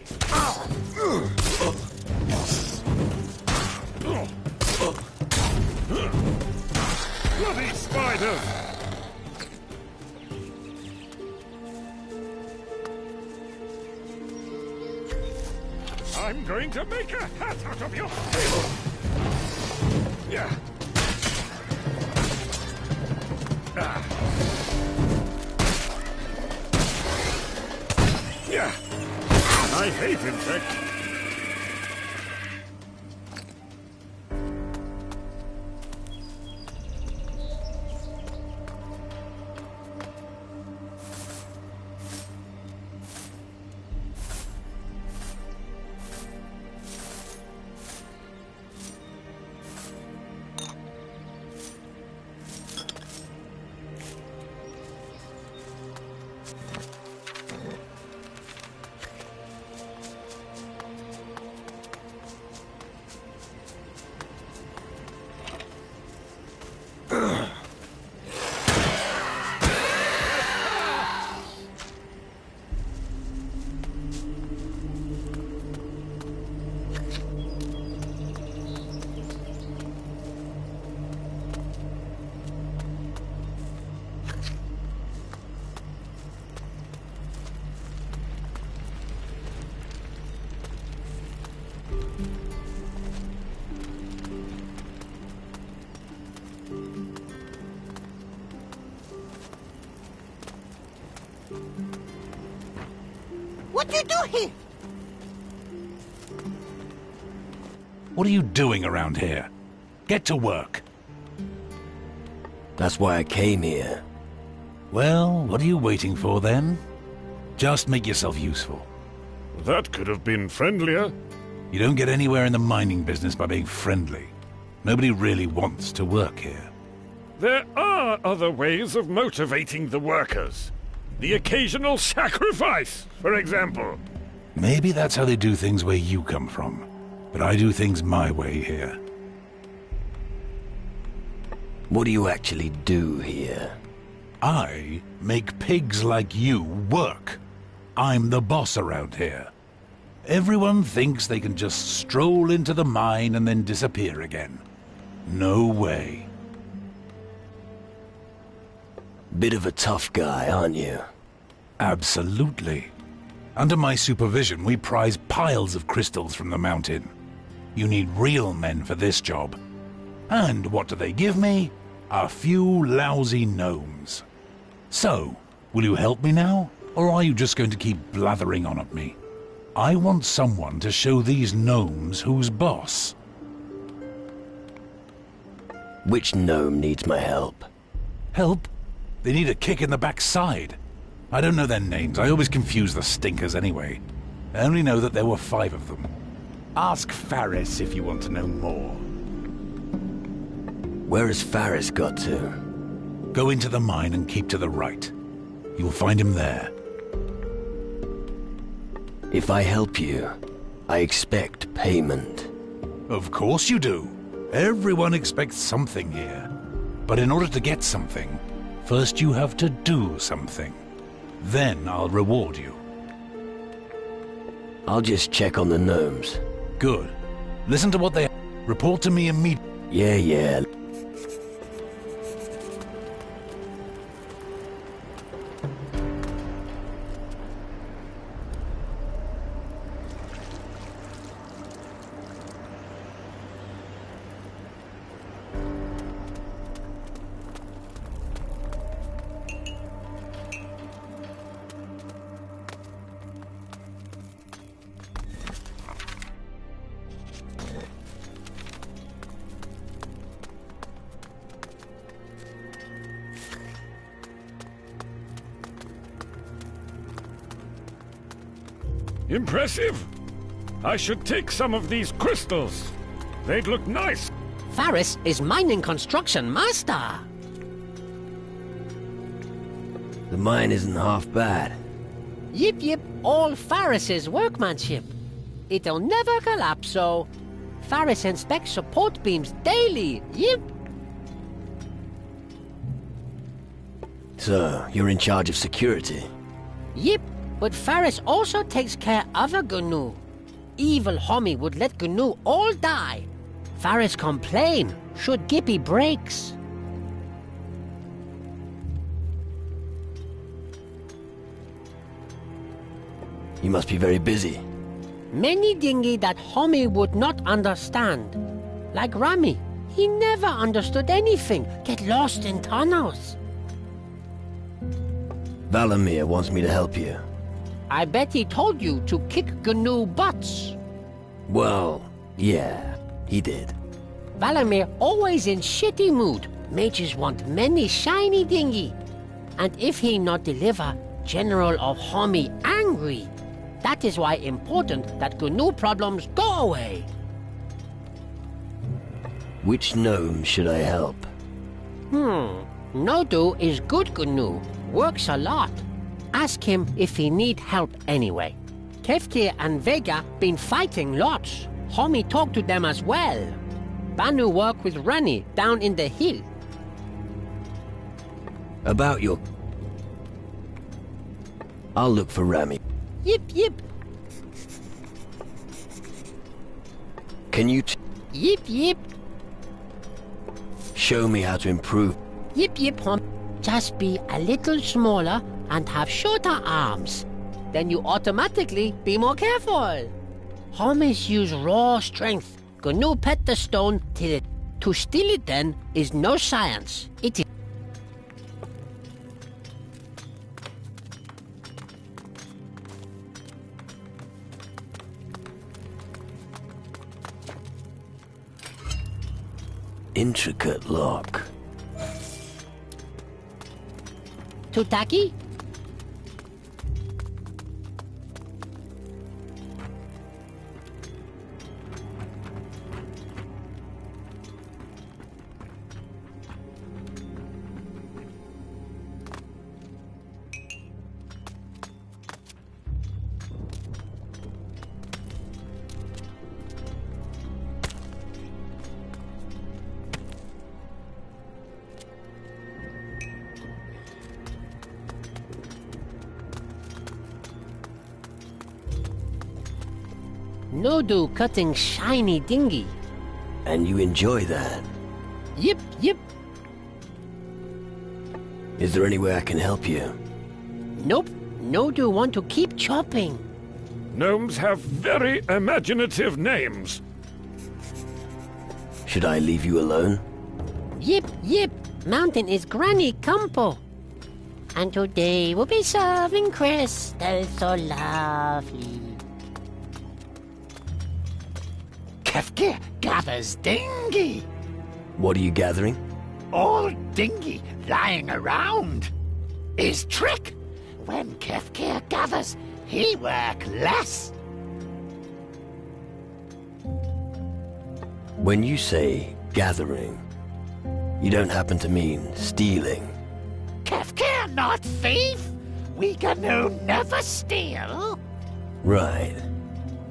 Bloody spy outsiders! I'm going to make a hat out of your table! Yeah. Yeah. I hate insects. What do you do here? What are you doing around here? Get to work. That's why I came here. Well, what are you waiting for then? Just make yourself useful. That could have been friendlier. You don't get anywhere in the mining business by being friendly. Nobody really wants to work here. There are other ways of motivating the workers. The occasional sacrifice, for example. Maybe that's how they do things where you come from. But I do things my way here. What do you actually do here? I make pigs like you work. I'm the boss around here. Everyone thinks they can just stroll into the mine and then disappear again. No way. Bit of a tough guy, aren't you? Absolutely. Under my supervision, we prize piles of crystals from the mountain. You need real men for this job. And what do they give me? A few lousy gnomes. So, will you help me now? Or are you just going to keep blathering on at me? I want someone to show these gnomes who's boss. Which gnome needs my help? Help? They need a kick in the backside. I don't know their names. I always confuse the stinkers anyway. I only know that there were 5 of them. Ask Faris if you want to know more. Where has Faris got to? Go into the mine and keep to the right. You'll find him there. If I help you, I expect payment. Of course you do. Everyone expects something here. But in order to get something, first you have to do something. Then I'll reward you. I'll just check on the gnomes. Good. Listen to what they... Report to me immediately. Yeah. Impressive. I should take some of these crystals. They'd look nice. Faris is mining construction master. The mine isn't half bad. Yip, all Faris's workmanship. It'll never collapse, so... Faris inspects support beams daily, yip. So, you're in charge of security? Yip, but Faris also takes care of a Gnu. Evil homie would let Gnu all die. Faris complain should Gippy breaks. He must be very busy. Many dinghy that Homie would not understand. Like Rami. He never understood anything. Get lost in tunnels. Valamir wants me to help you. I bet he told you to kick GNU butts. Well, yeah, he did. Valamir always in shitty mood. Mages want many shiny dinghy. And if he not deliver, General of Homie angry. That is why important that GNU problems go away. Which gnome should I help? Nodu is good GNU. Works a lot. Ask him if he need help anyway. Kefkir and Vega been fighting lots. Homie talk to them as well. Banu work with Rani down in the hill. About your... I'll look for Rami. Yip yip. Can you Yip yip. show me how to improve? Yip yip hom. Just be a little smaller and have shorter arms. Then you automatically be more careful. Homies use raw strength. GNU pet the stone till it... To steal it then is no science. It is... Intricate lock. Too tacky? Nodu cutting shiny dinghy. And you enjoy that? Yip, yip. Is there any way I can help you? Nope. Nodu want to keep chopping. Gnomes have very imaginative names. Should I leave you alone? Yip, yip. Mountain is Granny Campo. And today we'll be serving crystals so lovely. Kefkir gathers dinghy. What are you gathering? All dinghy lying around. His trick. When Kefkir gathers, he work less. When you say gathering, you don't happen to mean stealing. Kefkir not thief. We GNU never steal. Right.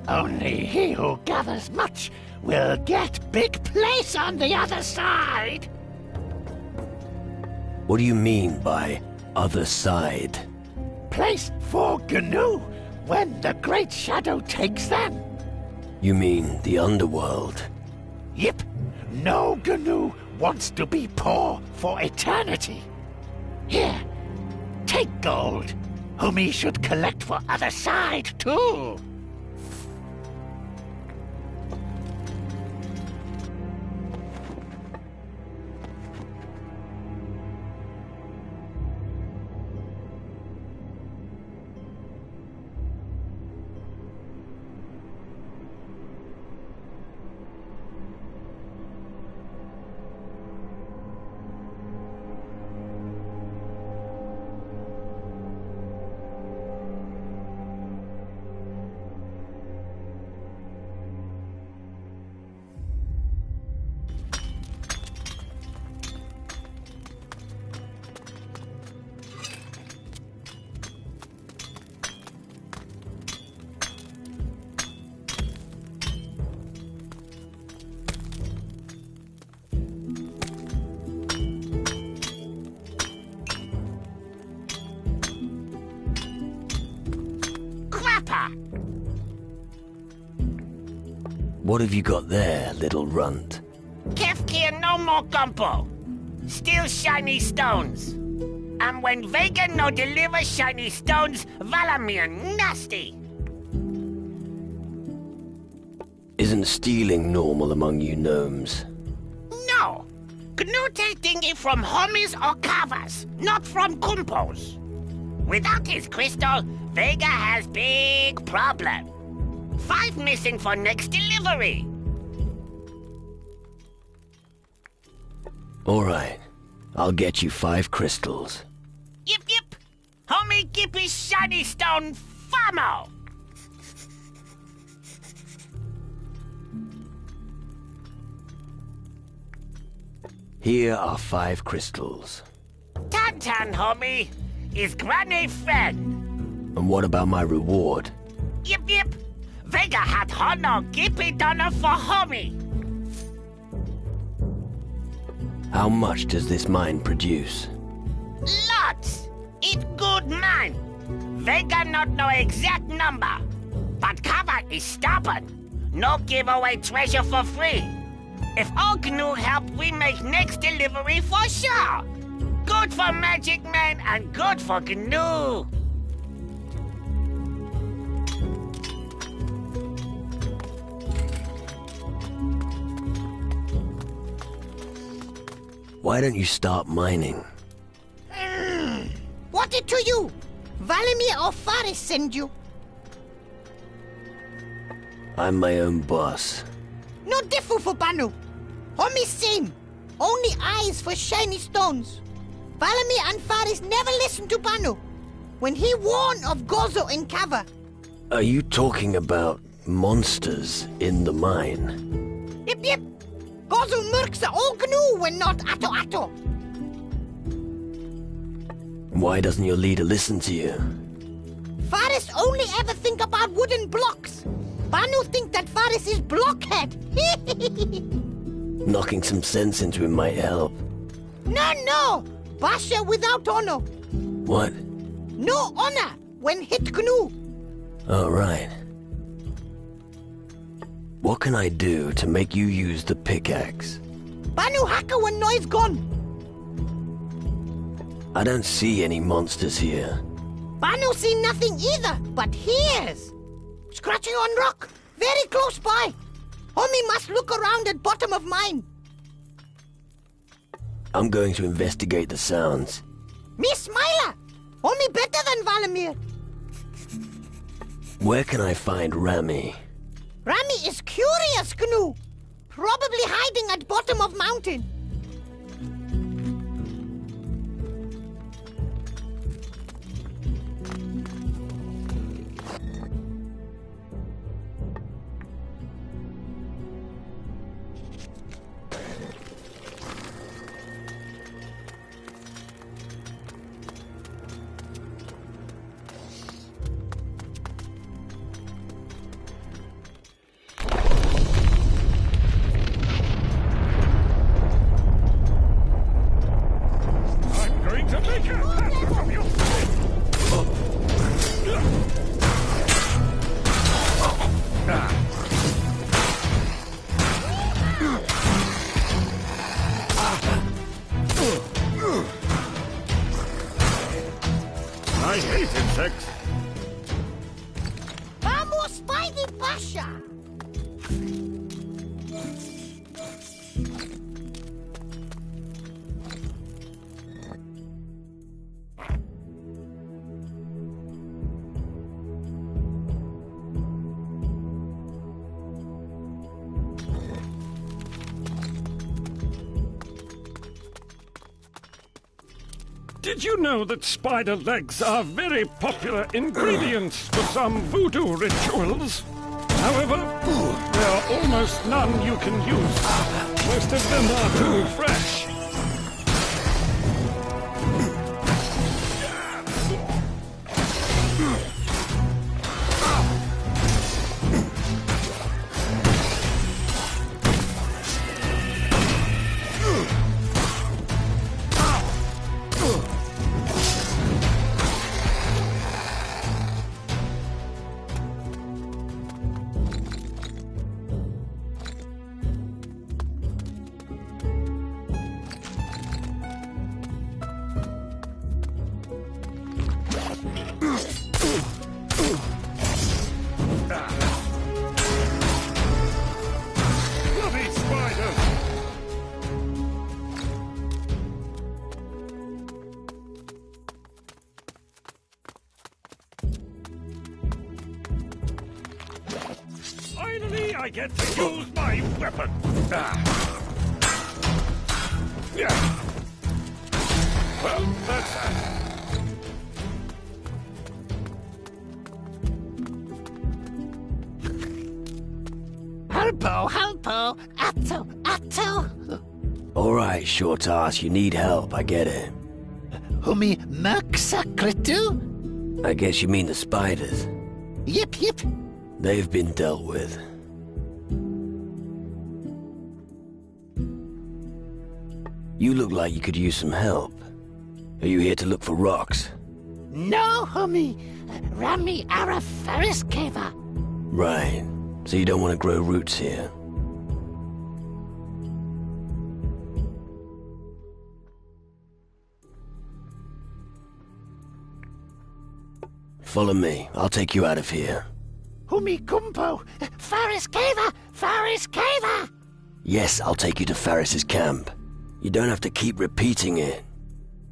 Only he who gathers much will get big place on the other side. What do you mean by other side? Place for GNU when the Great Shadow takes them. You mean the underworld? Yep. No GNU wants to be poor for eternity. Here, take gold, whom he should collect for other side too. What have you got there, little runt? Kefkir no more gumpo. Still shiny stones. And when Vega no deliver shiny stones, Valamir nasty. Isn't stealing normal among you gnomes? No. GNU taking it from homies or cavers, not from kumpos. Without his crystal, Vega has big problem. 5 missing for next delivery. Alright. I'll get you 5 crystals. Yip yip. Homie Gippy Shiny Stone Famo. Here are 5 crystals. Tantan, homie, is Granny friend. And what about my reward? Yip yip. Vega had honor Gippy Donner for homie. How much does this mine produce? Lots. It good man. Vega not know exact number. But Kava is stubborn. No give away treasure for free. If all GNU help, we make next delivery for sure. Good for Magic Man and good for GNU. Why don't you start mining? What it to you? Valimir or Faris send you? I'm my own boss. No diffu for Banu. Homie same. Only eyes for shiny stones. Valimir and Faris never listen to Banu. When he warned of Gozo in Kava. Are you talking about monsters in the mine? Yip yip. Gozo murks are all GNU when not Ato Ato. Why doesn't your leader listen to you? Faris only ever think about wooden blocks. Banu think that Faris is blockhead. Knocking some sense into him might help. No. Basha without honor. What? No honor when hit GNU. All right. What can I do to make you use the pickaxe? Banu hacker when noise gone. I don't see any monsters here. Banu see nothing either, but hears. Scratching on rock, very close by. Homie must look around at bottom of mine. I'm going to investigate the sounds. Me Smiler. Homie better than Valimir. Where can I find Rami? Rami is curious, GNU. Probably hiding at bottom of mountain. I hate insects. Vamos, Spidey Basha! Did you know that spider legs are very popular ingredients for some voodoo rituals? However, there are almost none you can use. Most of them are too fresh. I get to use my weapon. Yeah. Well, that's that. Helpo, Atto. All right, short ass, you need help, I get it. Humi Merksakritu? I guess you mean the spiders. Yip. They've been dealt with. You look like you could use some help. Are you here to look for rocks? No, Humi. Rami Ara Ferris Cava. Right. So you don't want to grow roots here. Follow me. I'll take you out of here. Humi Kumpo. Ferris Cava. Yes, I'll take you to Ferris's camp. You don't have to keep repeating it.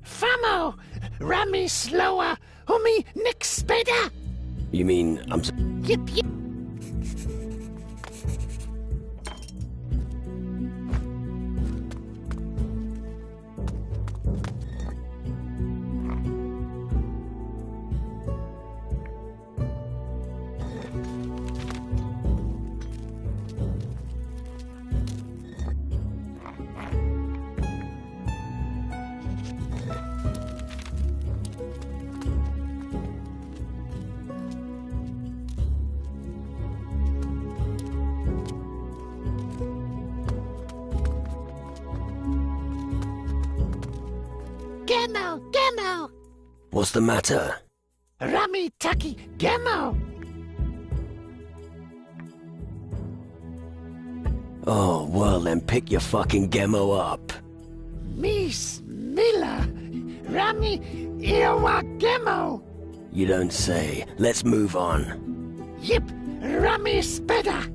Famo. Rami Slower. Humi Nick Speda. You mean Yip. Gemo. What's the matter? Rami Taki Gemo. Oh, well then pick your fucking Gemo up. Miss Miller. Rami Iwa Gemo. You don't say. Let's move on. Yip. Rami Speda.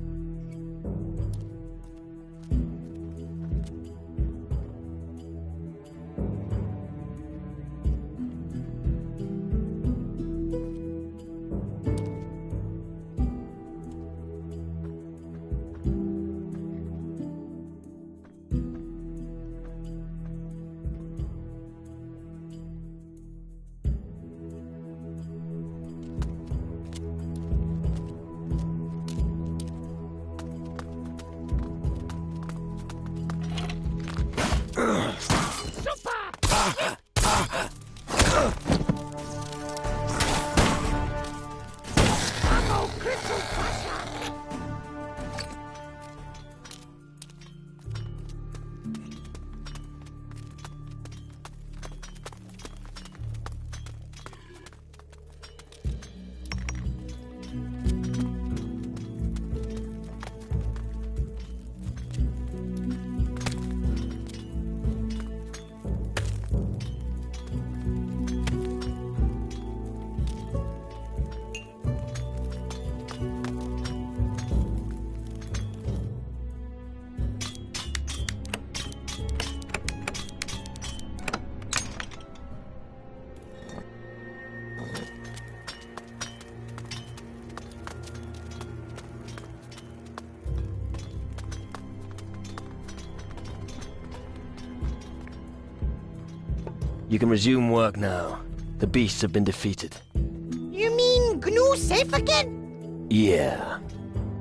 You can resume work now. The beasts have been defeated. You mean Gnu safe again? Yeah.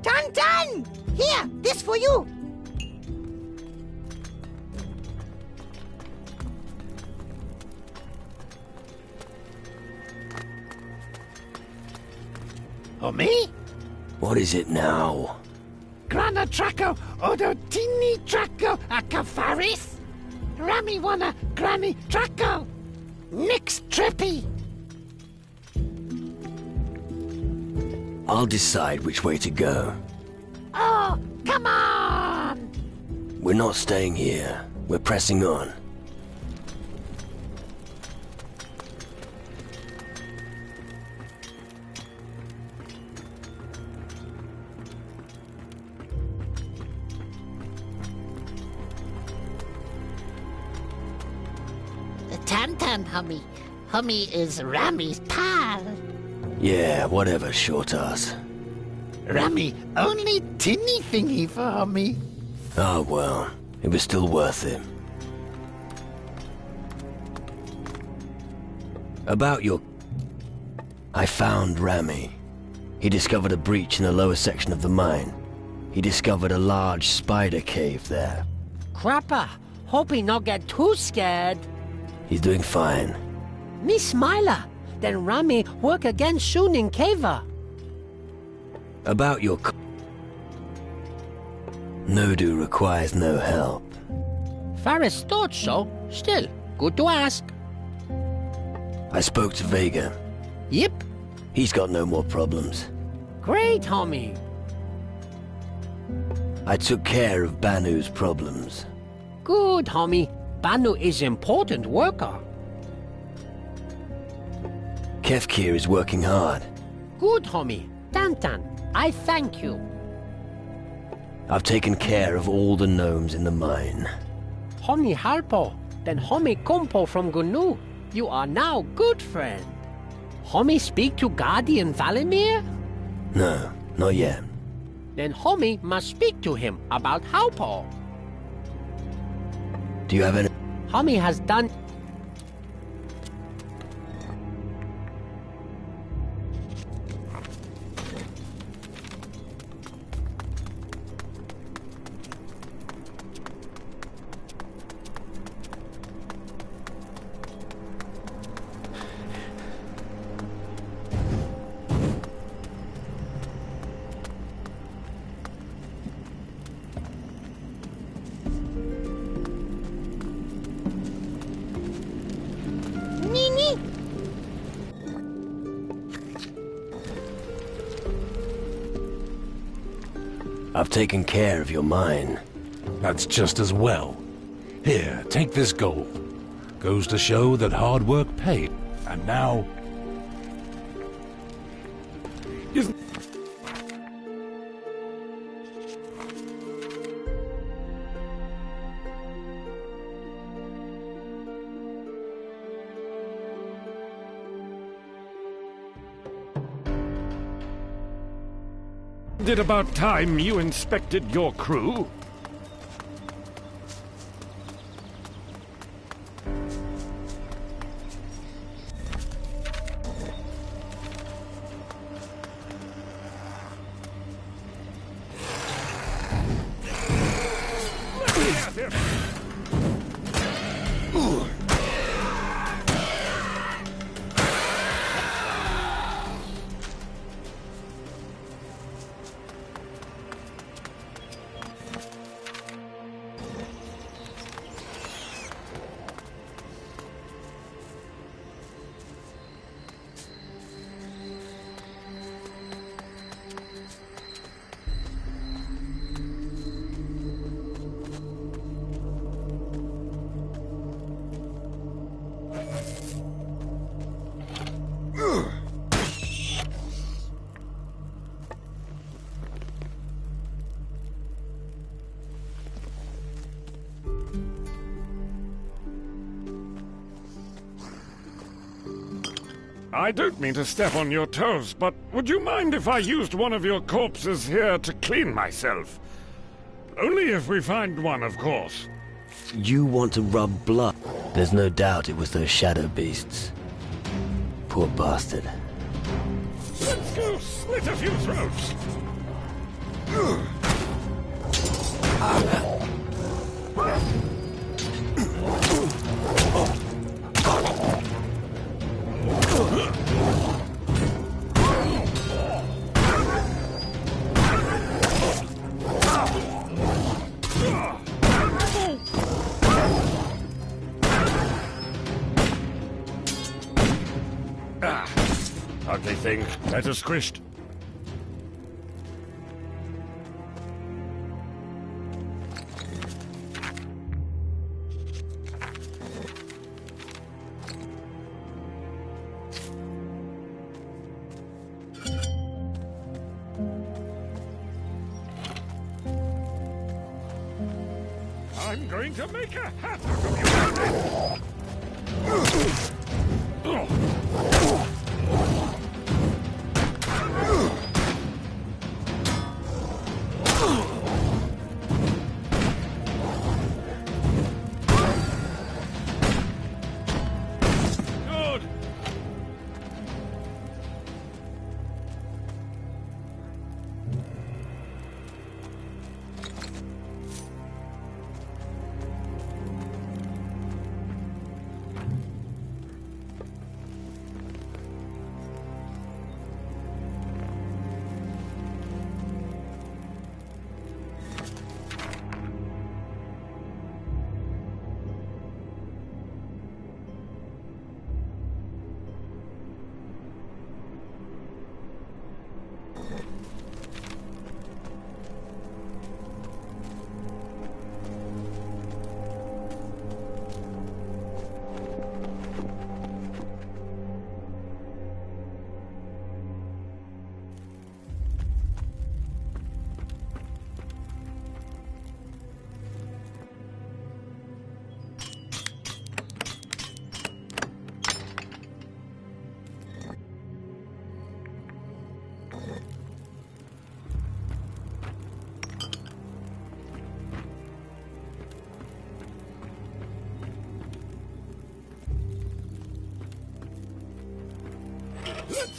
Done! Here, this for you. Oh, me? What is it now? Grana Traco, Odotini Traco, Akafaris? Rami wanna Granny Traco. Nix Trippy. I'll decide which way to go. Oh, come on! We're not staying here. We're pressing on. Tam, Hummy. Hummy is Rami's pal. Yeah, whatever, short ass. Rami, only tinny thingy for me. Oh well, it was still worth it. About your... I found Rami. He discovered a breach in the lower section of the mine. He discovered a large spider cave there. Crapper, hope he not get too scared. He's doing fine. Me smiler. Then Rami work again soon in Cava. About your... Nodu requires no help. Faris thought so. Still, good to ask. I spoke to Vega. Yep. He's got no more problems. Great, homie. I took care of Banu's problems. Good, homie. Banu is important worker. Kefkir is working hard. Good, homie. Tantan, I thank you. I've taken care of all the gnomes in the mine. Homie Harpo, then homie Kumpo from Gunu. You are now good friend. Homie speak to Guardian Valimir? No, not yet. Then homie must speak to him about Harpo. Do you have any... Homie has done... I've taken care of your mine. That's just as well. Here, take this gold. Goes to show that hard work paid. And now... It about time you inspected your crew? I don't mean to step on your toes, but would you mind if I used one of your corpses here to clean myself? Only if we find one, of course. You want to rub blood? There's no doubt it was those shadow beasts. Poor bastard. Let's go slit a few throats! Ugly thing. Better squished. I'm going to make a hat out of you.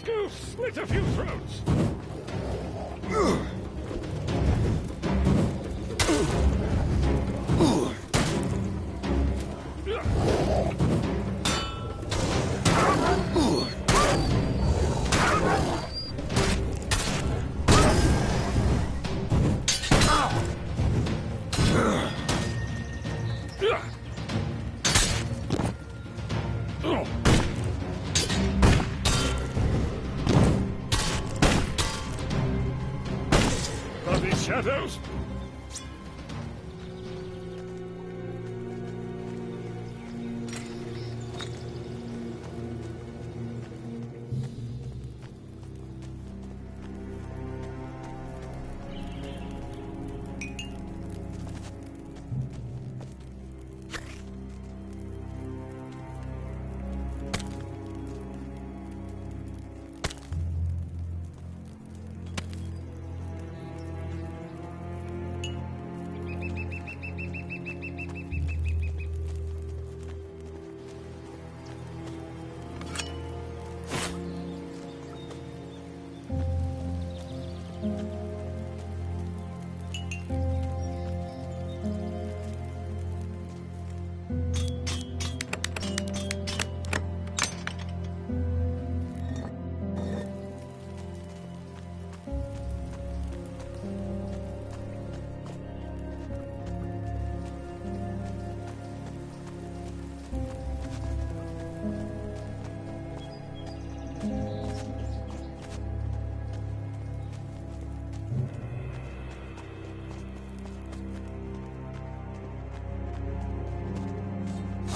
go slit a few throats. Shadows?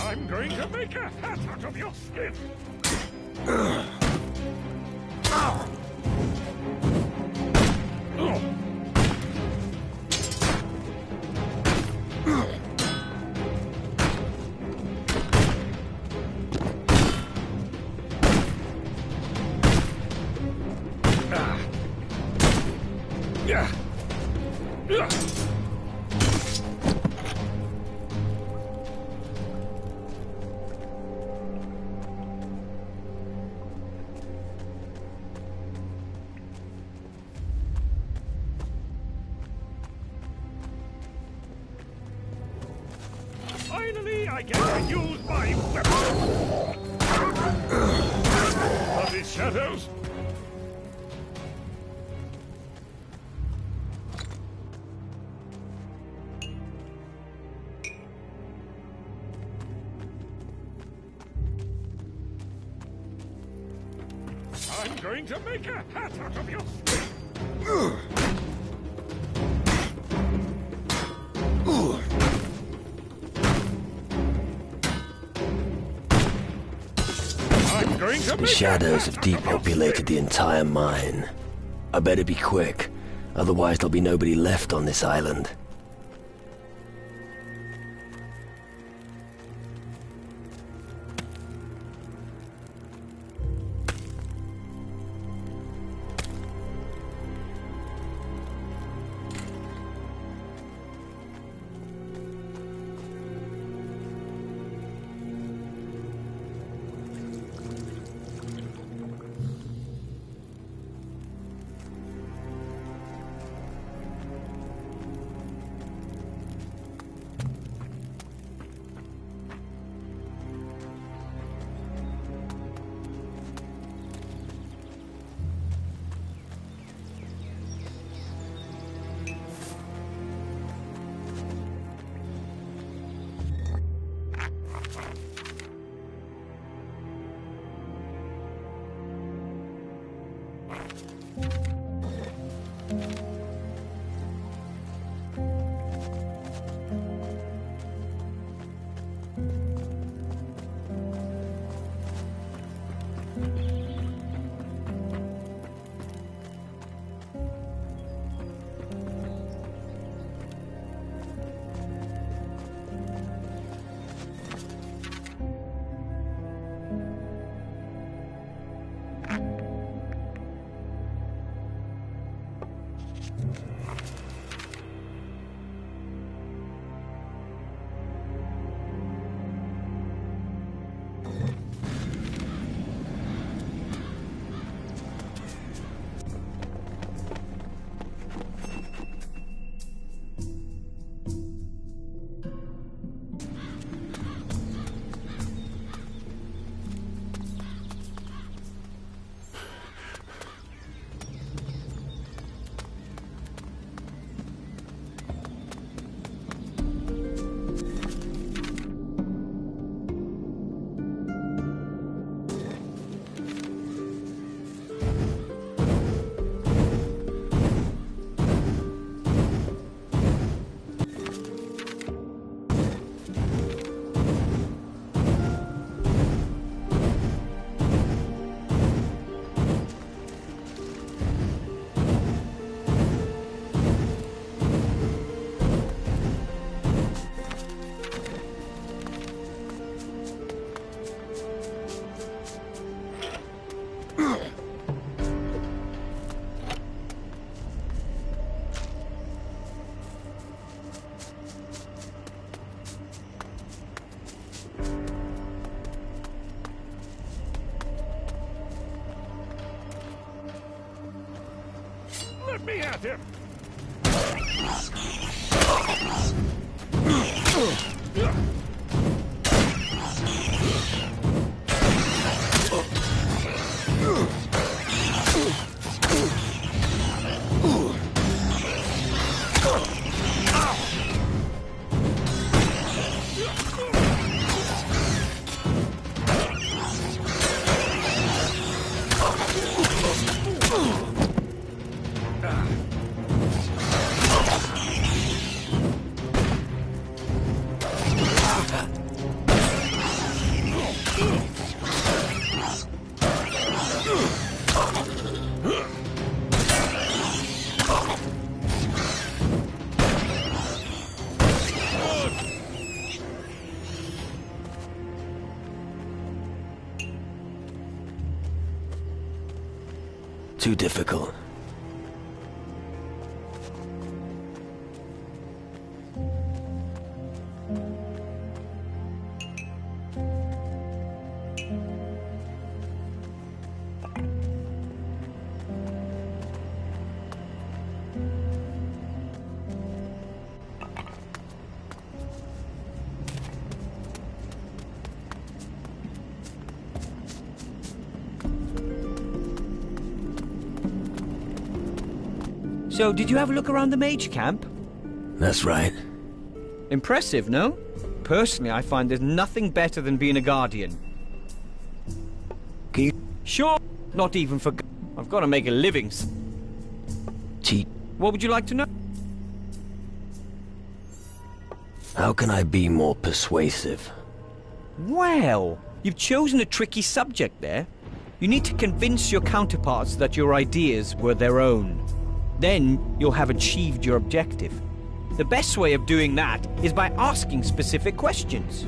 I'm going to make a hat out of your skin! Finally, I get to use my weapon! Are these shadows? I'm going to make a hat out of your skin! The shadows have depopulated the entire mine. I better be quick, otherwise there'll be nobody left on this island. Got him! Too difficult. So, did you have a look around the mage camp? That's right. Impressive, no? Personally, I find there's nothing better than being a guardian. Can you... Sure. Not even for... I've got to make a living. Cheat. What would you like to know? How can I be more persuasive? Well, you've chosen a tricky subject there. You need to convince your counterparts that your ideas were their own. Then you'll have achieved your objective. The best way of doing that is by asking specific questions.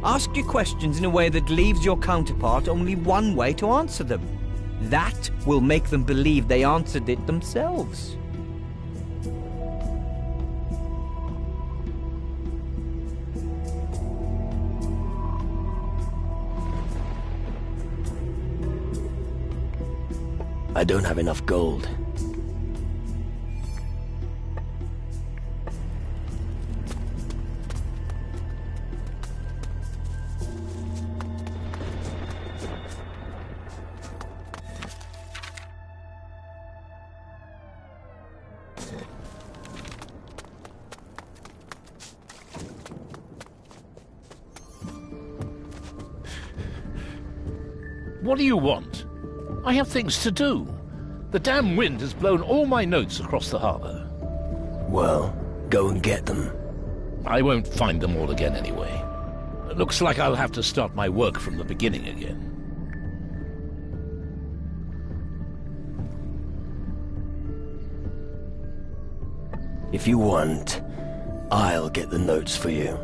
Ask your questions in a way that leaves your counterpart only one way to answer them. That will make them believe they answered it themselves. I don't have enough gold. What do you want? I have things to do. The damn wind has blown all my notes across the harbour. Well, go and get them. I won't find them all again anyway. It looks like I'll have to start my work from the beginning again. If you want, I'll get the notes for you.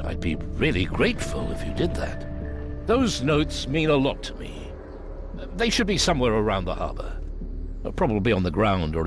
I'd be really grateful if you did that. Those notes mean a lot to me. They should be somewhere around the harbour. Probably on the ground or...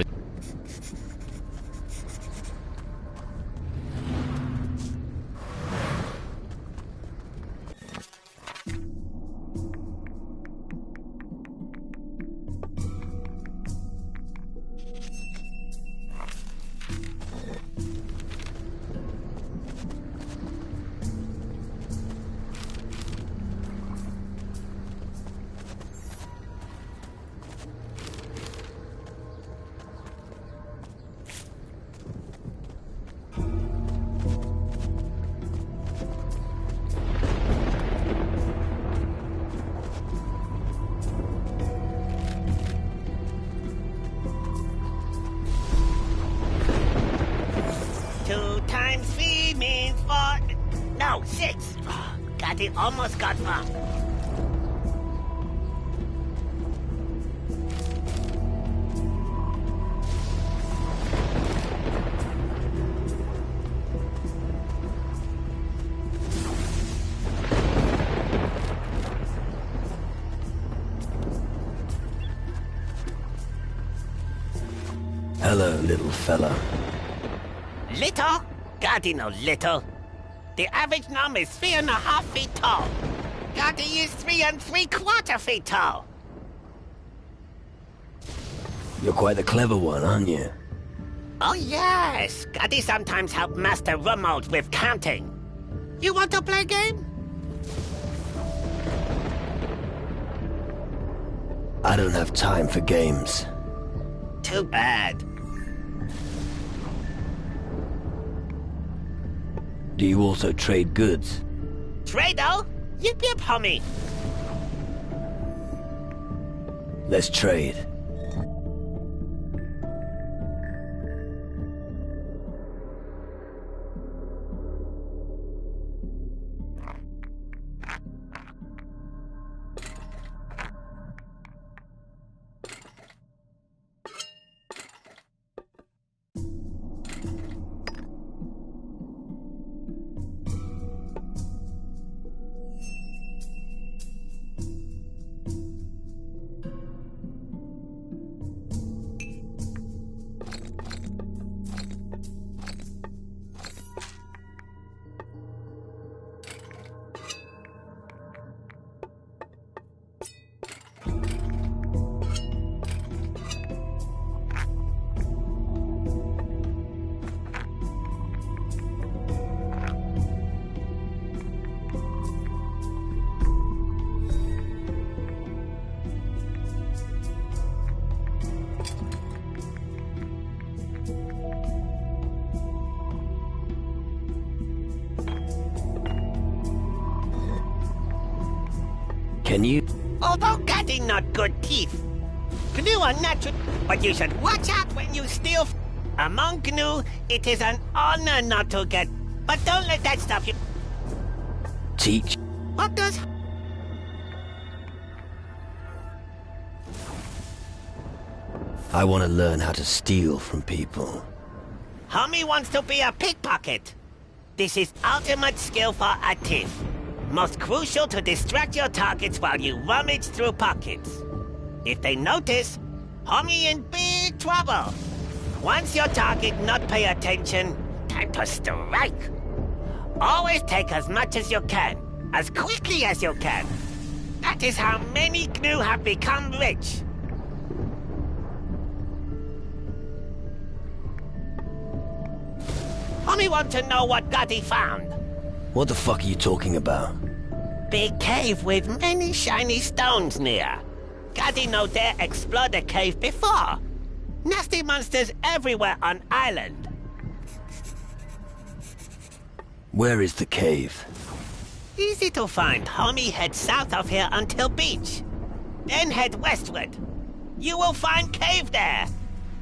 Almost got far. Hello, little fella. Little? God, no little. The average norm is 3.5 feet tall. Gotta use 3 3/4 feet tall. You're quite the clever one, aren't you? Oh yes, Gaddy sometimes help Master Rummold with counting. You want to play a game? I don't have time for games. Too bad. Do you also trade goods? Trado? Yip yip, homie. Let's trade. Can you? Although Gaddy not good teeth, Gnu are natural, but you should watch out when you steal. Among Gnu, it is an honor not to get, but don't let that stop you. Teach? What does... I want to learn how to steal from people. Homie wants to be a pickpocket. This is ultimate skill for a thief. Most crucial to distract your targets while you rummage through pockets. If they notice, homie in big trouble. Once your target not pay attention, time to strike. Always take as much as you can, as quickly as you can. That is how many Gnu have become rich. Homie want to know what Gaddy found. What the fuck are you talking about? Big cave with many shiny stones near. Gaddy know there explored the cave before. Nasty monsters everywhere on island. Where is the cave? Easy to find. Homie head south of here until beach. Then head westward. You will find cave there.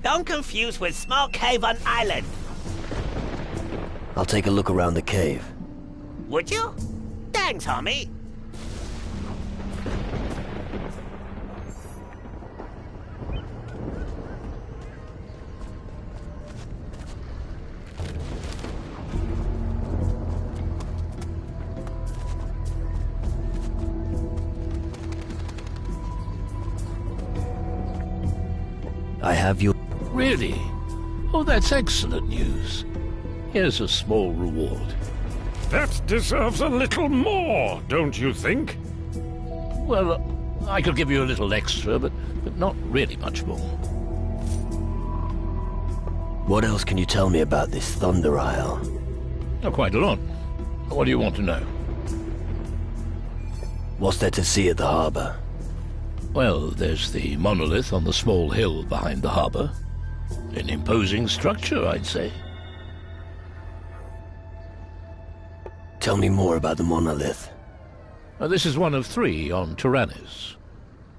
Don't confuse with small cave on island. I'll take a look around the cave. Would you? Thanks, homie. I have your... Really? Oh, that's excellent news. Here's a small reward. That deserves a little more, don't you think? Well, I could give you a little extra, but not really much more. What else can you tell me about this Thunder Isle? Oh, quite a lot. What do you want to know? What's there to see at the harbor? Well, there's the monolith on the small hill behind the harbor. An imposing structure, I'd say. Tell me more about the monolith. This is one of 3 on Tyrannus.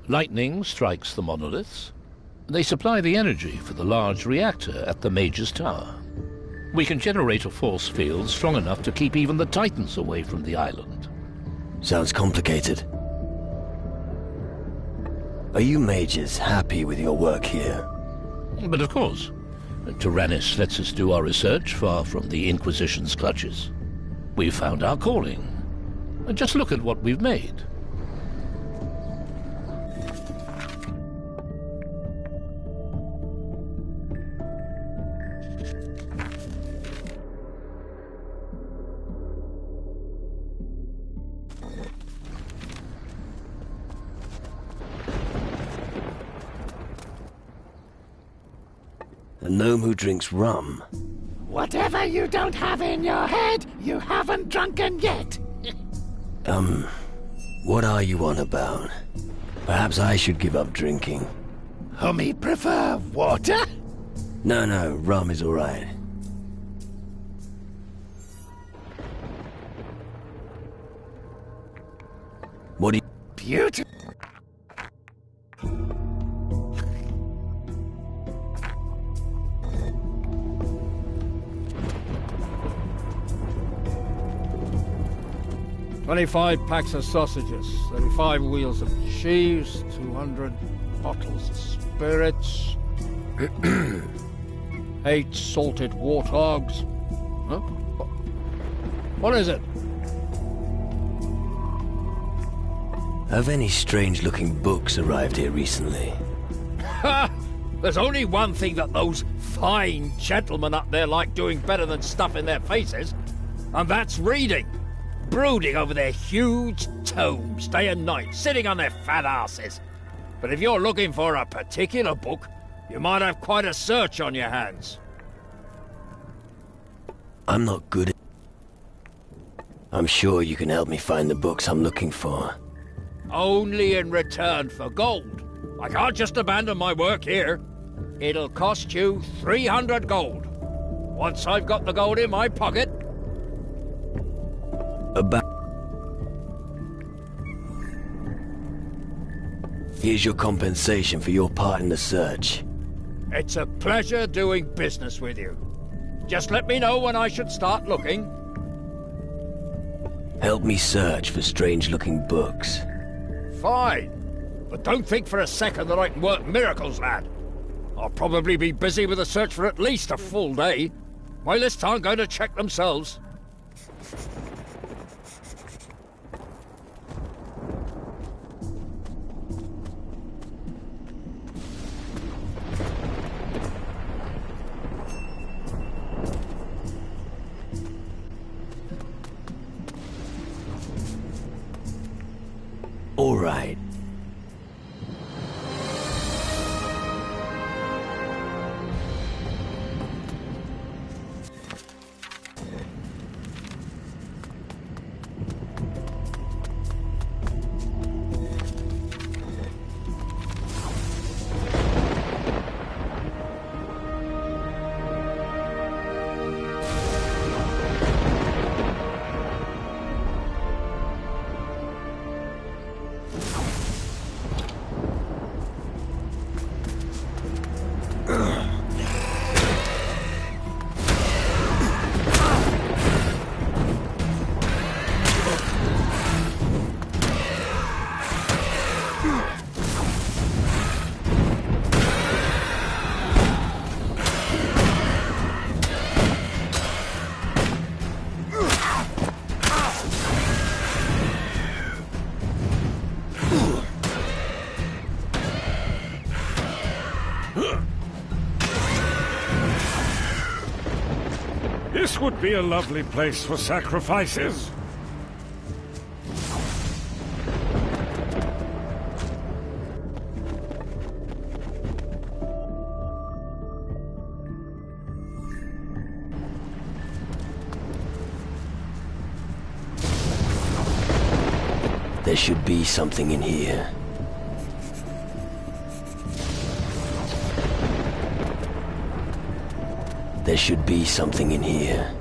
Lightning strikes the monoliths. They supply the energy for the large reactor at the Mage's Tower. We can generate a force field strong enough to keep even the Titans away from the island. Sounds complicated. Are you mages happy with your work here? But of course. Tyrannus lets us do our research far from the Inquisition's clutches. We've found our calling. Just look at what we've made. gnome who drinks rum. Whatever you don't have in your head, you haven't drunken yet. What are you on about? Perhaps I should give up drinking. Homie prefer water? No, rum is alright. What do you... Beautiful. $25 packs of sausages, 35 wheels of cheese, 200 bottles of spirits, 8 salted warthogs. Huh? What is it? Have any strange-looking books arrived here recently? Ha! There's only one thing that those fine gentlemen up there like doing better than stuffing their faces, and that's reading. Brooding over their huge tomes day and night, sitting on their fat asses. But if you're looking for a particular book, you might have quite a search on your hands. I'm not good at... I'm sure you can help me find the books I'm looking for. Only in return for gold. I can't just abandon my work here. It'll cost you 300 gold. Once I've got the gold in my pocket... Here's your compensation for your part in the search. It's a pleasure doing business with you. Just let me know when I should start looking. Help me search for strange-looking books. Fine. But don't think for a second that I can work miracles, lad. I'll probably be busy with the search for at least a full day. My lists aren't going to check themselves. All right. This would be a lovely place for sacrifices. There should be something in here. There should be something in here.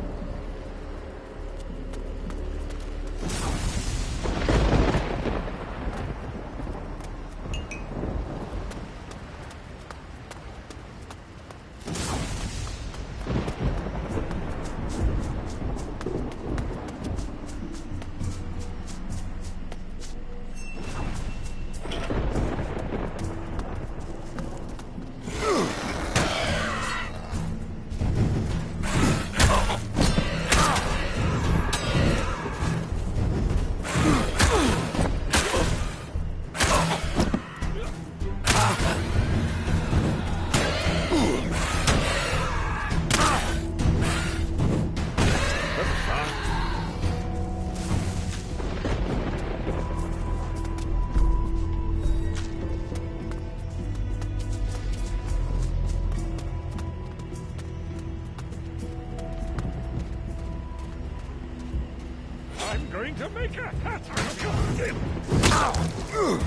I'm going to make a hat out of your skin! Good!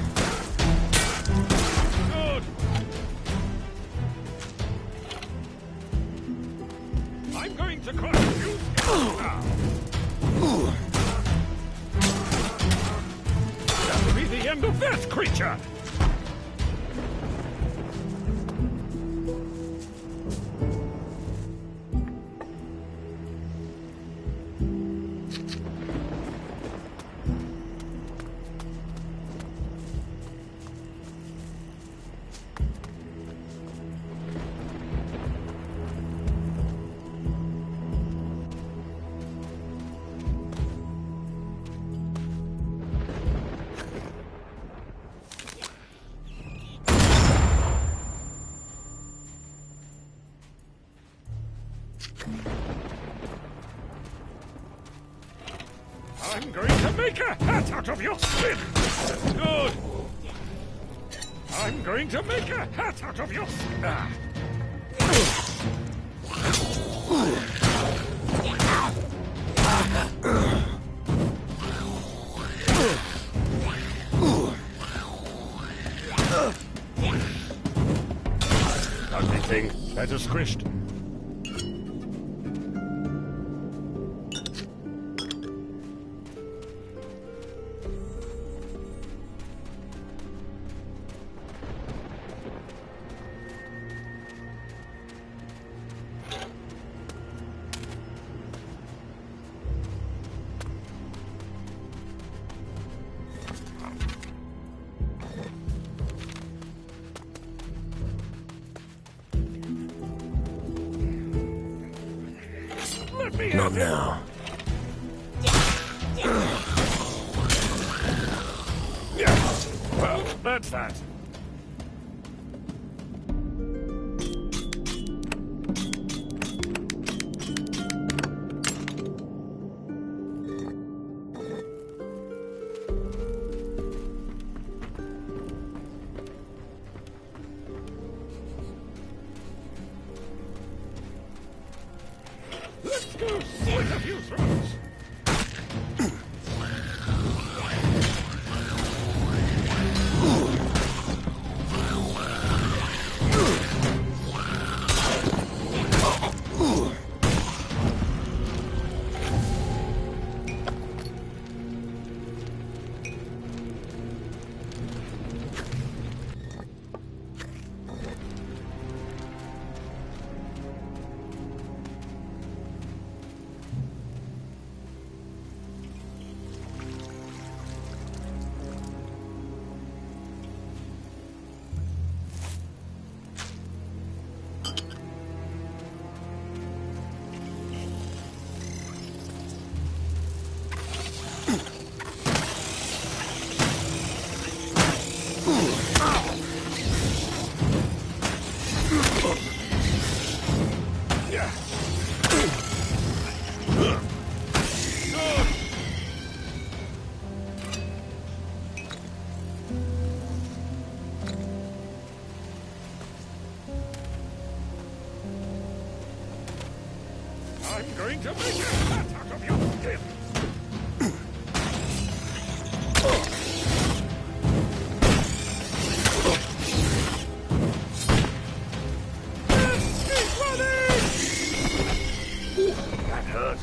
I'm going to crush you now! That'll be the end of that creature! I'm going to make a hat out of your skin! Good! I'm going to make a hat out of your skin! Ugly thing, better squished. Not now. Well, that's that. Let's go slit a few throats. I'm going to make a hat out of your skin. Keep running! That hurt.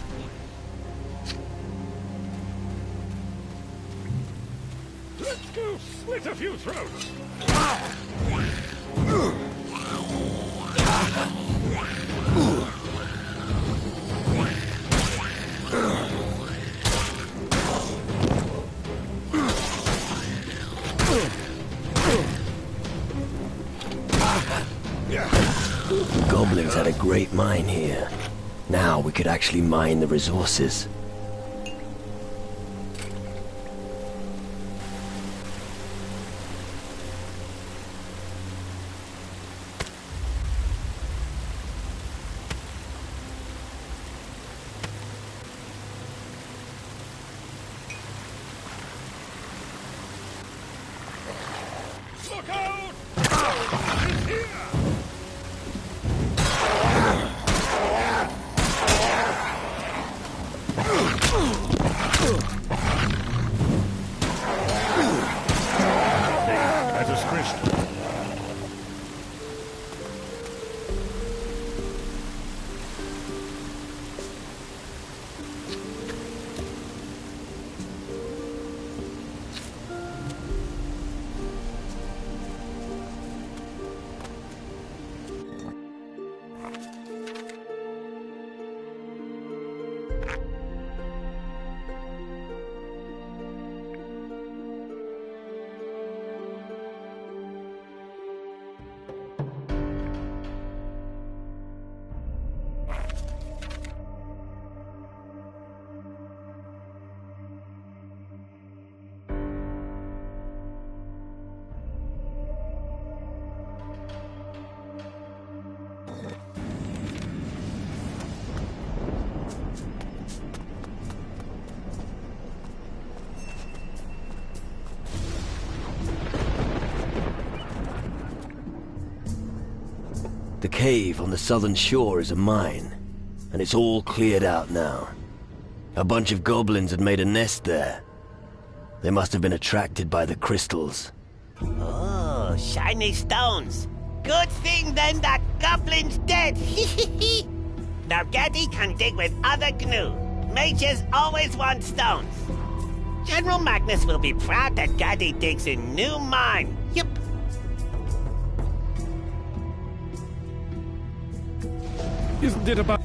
Let's go slit a few throats. The goblins had a great mine here. Now we could actually mine the resources. Look out! It's here! cave on the southern shore is a mine, and it's all cleared out now. A bunch of goblins had made a nest there. They must have been attracted by the crystals. Oh, shiny stones. Good thing then that goblin's dead. Now Gaddy can dig with other gnu. Mages always want stones. General Magnus will be proud that Gaddy digs a new mine. Yep. Isn't it about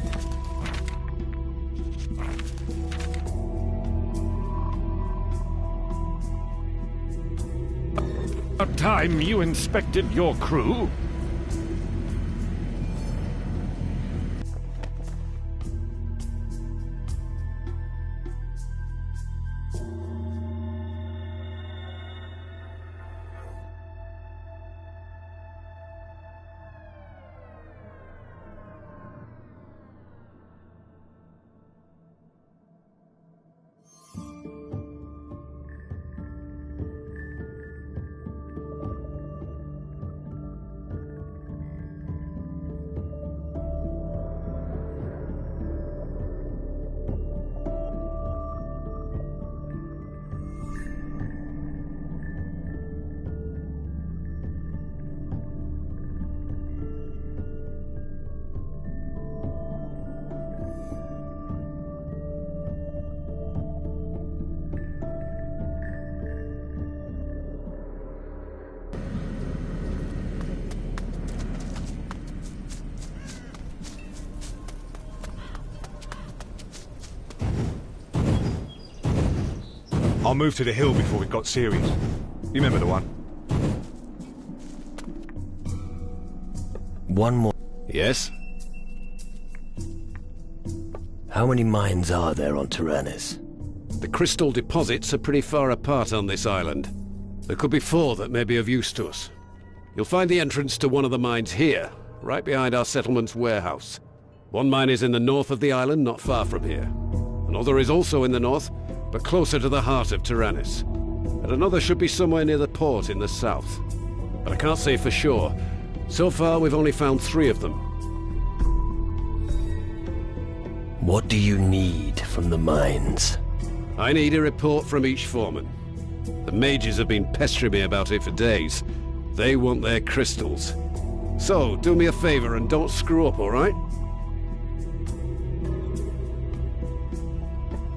time you inspected your crew? I moved to the hill before it got serious. You remember the one? One more. Yes? How many mines are there on Tyrannus? The crystal deposits are pretty far apart on this island. There could be 4 that may be of use to us. You'll find the entrance to one of the mines here, right behind our settlement's warehouse. One mine is in the north of the island, not far from here. Another is also in the north, but closer to the heart of Tyrannus. And another should be somewhere near the port in the south. But I can't say for sure. So far, we've only found 3 of them. What do you need from the mines? I need a report from each foreman. The mages have been pestering me about it for days. They want their crystals. So, do me a favor and don't screw up, all right?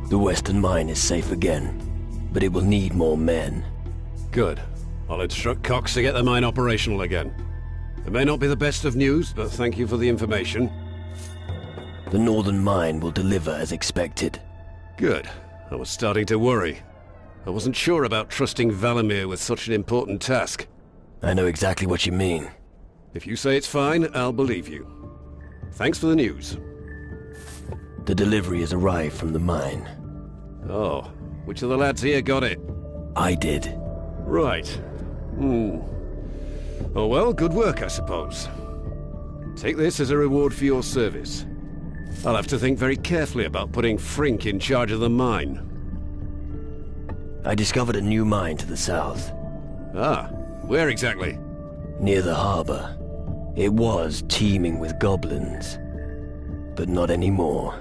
The western mine is safe again, but it will need more men. Good. I'll instruct Cox to get the mine operational again. It may not be the best of news, but thank you for the information. The northern mine will deliver as expected. Good. I was starting to worry. I wasn't sure about trusting Valimir with such an important task. I know exactly what you mean. If you say it's fine, I'll believe you. Thanks for the news. The delivery has arrived from the mine. Oh, which of the lads here got it? I did. Right. Oh well, good work, I suppose. Take this as a reward for your service. I'll have to think very carefully about putting Frink in charge of the mine. I discovered a new mine to the south. Ah, where exactly? Near the harbor. It was teeming with goblins, but not anymore.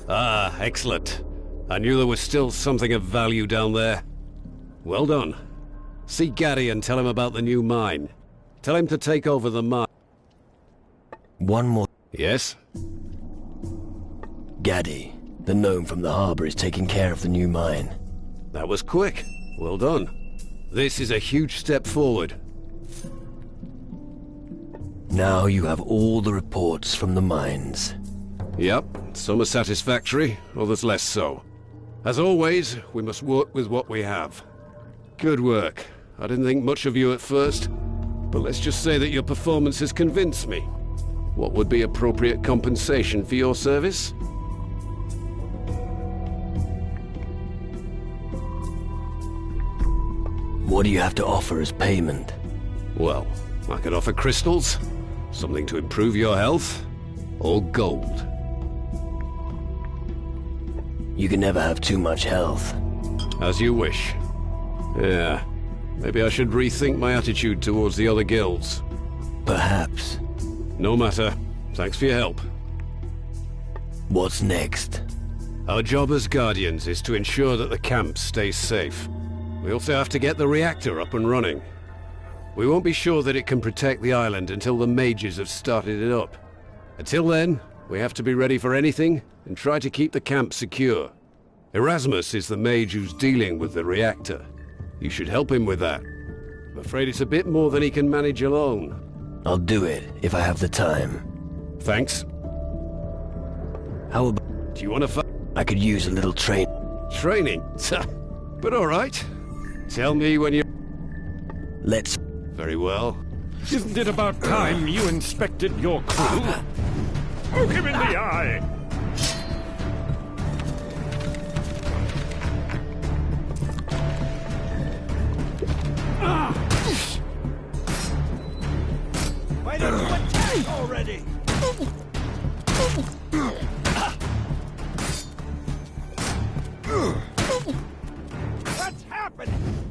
Ah, excellent. I knew there was still something of value down there. Well done. See Gaddy and tell him about the new mine. Tell him to take over the mine. One more. Yes? Gaddy, the gnome from the harbor, is taking care of the new mine. That was quick. Well done. This is a huge step forward. Now you have all the reports from the mines. Yep, some are satisfactory, others less so. As always, we must work with what we have. Good work. I didn't think much of you at first, but let's just say that your performance has convinced me. What would be appropriate compensation for your service? What do you have to offer as payment? Well, I could offer crystals, something to improve your health, or gold. You can never have too much health. As you wish. Yeah, maybe I should rethink my attitude towards the other guilds. Perhaps. No matter. Thanks for your help. What's next? Our job as Guardians is to ensure that the camp stays safe. We also have to get the reactor up and running. We won't be sure that it can protect the island until the mages have started it up. Until then, we have to be ready for anything and try to keep the camp secure. Erasmus is the mage who's dealing with the reactor. You should help him with that. I'm afraid it's a bit more than he can manage alone. I'll do it, if I have the time. Thanks. How about... Do you want to I could use a little Training? But alright. Tell me when you... Let's... Very well. Isn't it about time you inspected your crew? Poke him in the eye! Why don't you attack already? What's happening?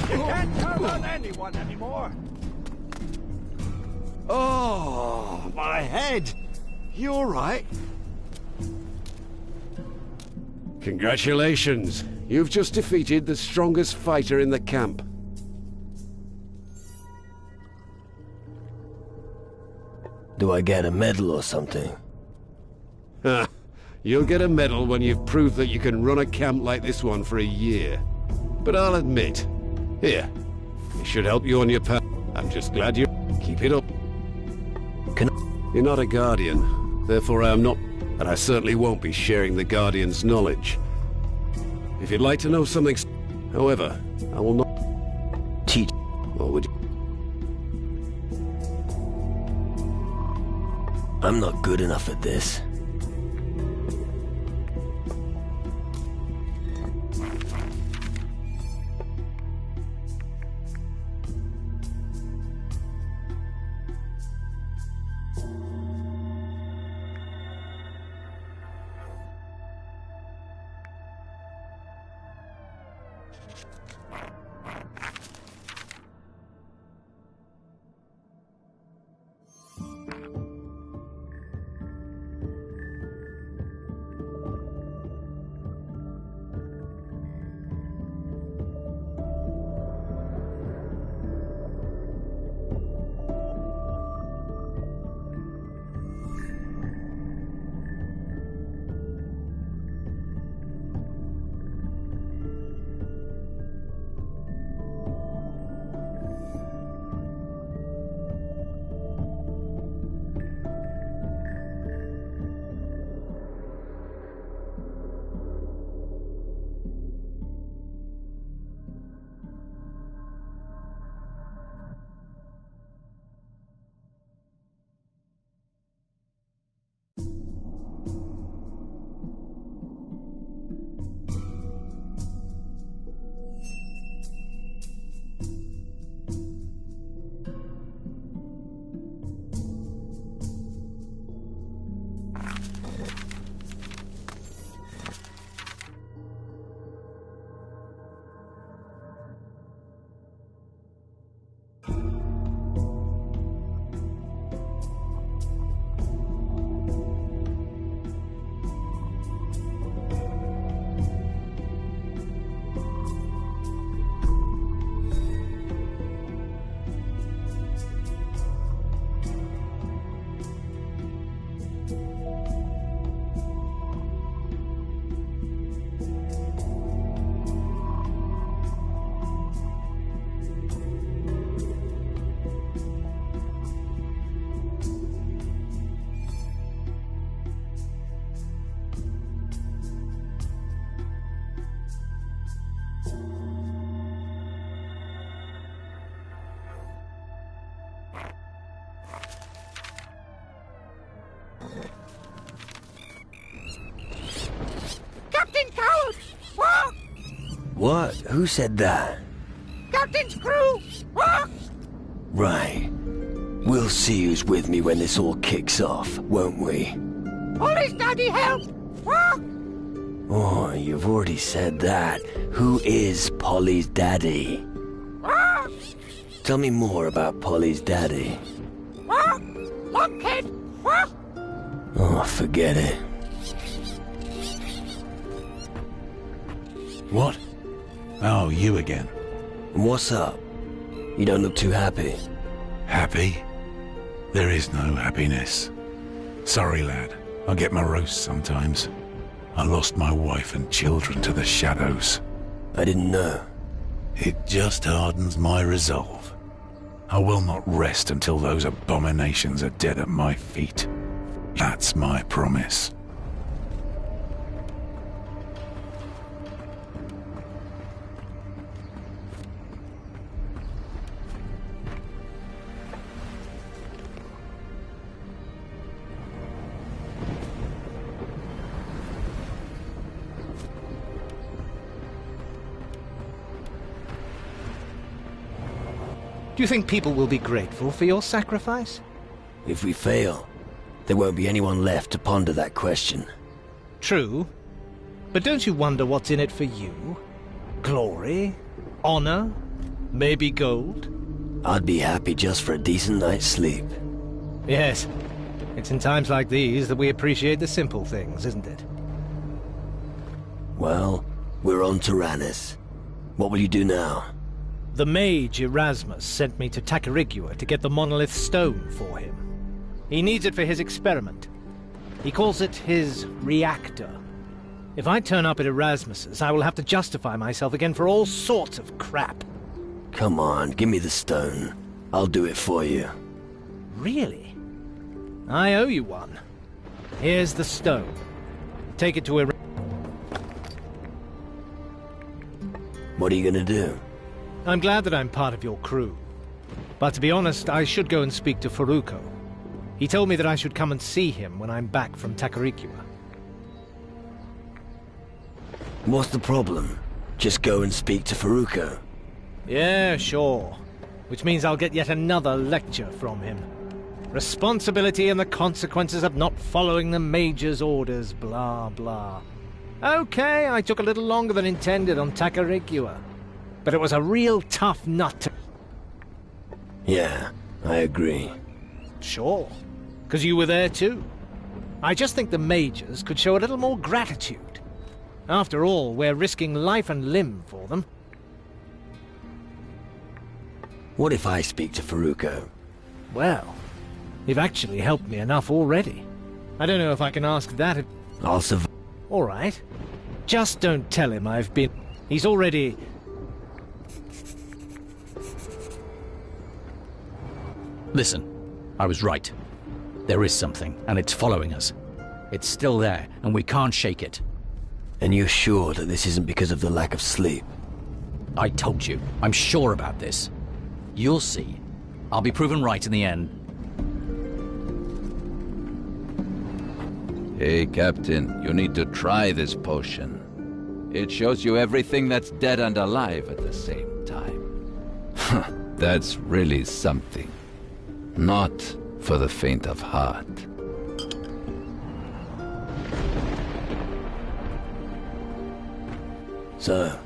You can't count on anyone anymore. Oh, my head. You all right? Congratulations. You've just defeated the strongest fighter in the camp. Do I get a medal or something? Ha! You'll get a medal when you've proved that you can run a camp like this one for a year. But I'll admit, here, it should help you on your path. I'm just glad you keep it up. You're not a Guardian, therefore I am not, and I certainly won't be sharing the Guardian's knowledge. If you'd like to know something, however, I will not teach. Or would you? I'm not good enough at this. Captain Coward! Walk! What? Who said that? Captain's crew! Walk! Right. We'll see who's with me when this all kicks off, won't we? Always daddy help! Walk! Oh, you've already said that. Who is Polly's daddy? Walk! Tell me more about Polly's daddy. Walk! Oh, forget it. What? Oh, you again. What's up? You don't look too happy. Happy? There is no happiness. Sorry, lad. I get morose sometimes. I lost my wife and children to the shadows. I didn't know. It just hardens my resolve. I will not rest until those abominations are dead at my feet. That's my promise. Do you think people will be grateful for your sacrifice? If we fail, there won't be anyone left to ponder that question. True. But don't you wonder what's in it for you? Glory? Honor? Maybe gold? I'd be happy just for a decent night's sleep. Yes. It's in times like these that we appreciate the simple things, isn't it? Well, we're on Tyrannus. What will you do now? The mage Erasmus sent me to Tacarigua to get the monolith stone for him. He needs it for his experiment. He calls it his reactor. If I turn up at Erasmus's, I will have to justify myself again for all sorts of crap. Come on, give me the stone. I'll do it for you. Really? I owe you one. Here's the stone. Take it to Erasmus. What are you gonna do? I'm glad that I'm part of your crew. But to be honest, I should go and speak to Faruko. He told me that I should come and see him when I'm back from Tacarigua. What's the problem? Just go and speak to Faruko. Yeah, sure. Which means I'll get yet another lecture from him. Responsibility and the consequences of not following the Major's orders, blah, blah. Okay, I took a little longer than intended on Tacarigua. But it was a real tough nut to... Yeah, I agree. Sure, because you were there too. I just think the Majors could show a little more gratitude. After all, we're risking life and limb for them. What if I speak to Faruko? Well, you've actually helped me enough already. I don't know if I can ask that if... I'll survive. All right. Just don't tell him I've been... He's already... Listen, I was right. There is something, and it's following us. It's still there, and we can't shake it. And you're sure that this isn't because of the lack of sleep? I told you. I'm sure about this. You'll see. I'll be proven right in the end. Hey, Captain, you need to try this potion. It shows you everything that's dead and alive at the same time. That's really something. Not for the faint of heart. So,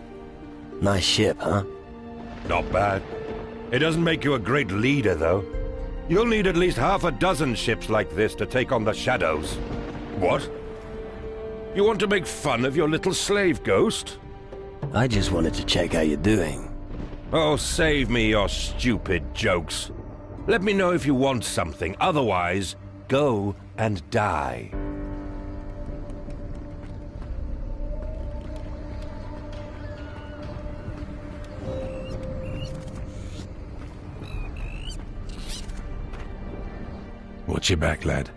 nice ship, huh? Not bad. It doesn't make you a great leader, though. You'll need at least half a dozen ships like this to take on the shadows. What? You want to make fun of your little slave ghost? I just wanted to check how you're doing. Oh, save me your stupid jokes. Let me know if you want something. Otherwise, go and die. Watch your back, lad.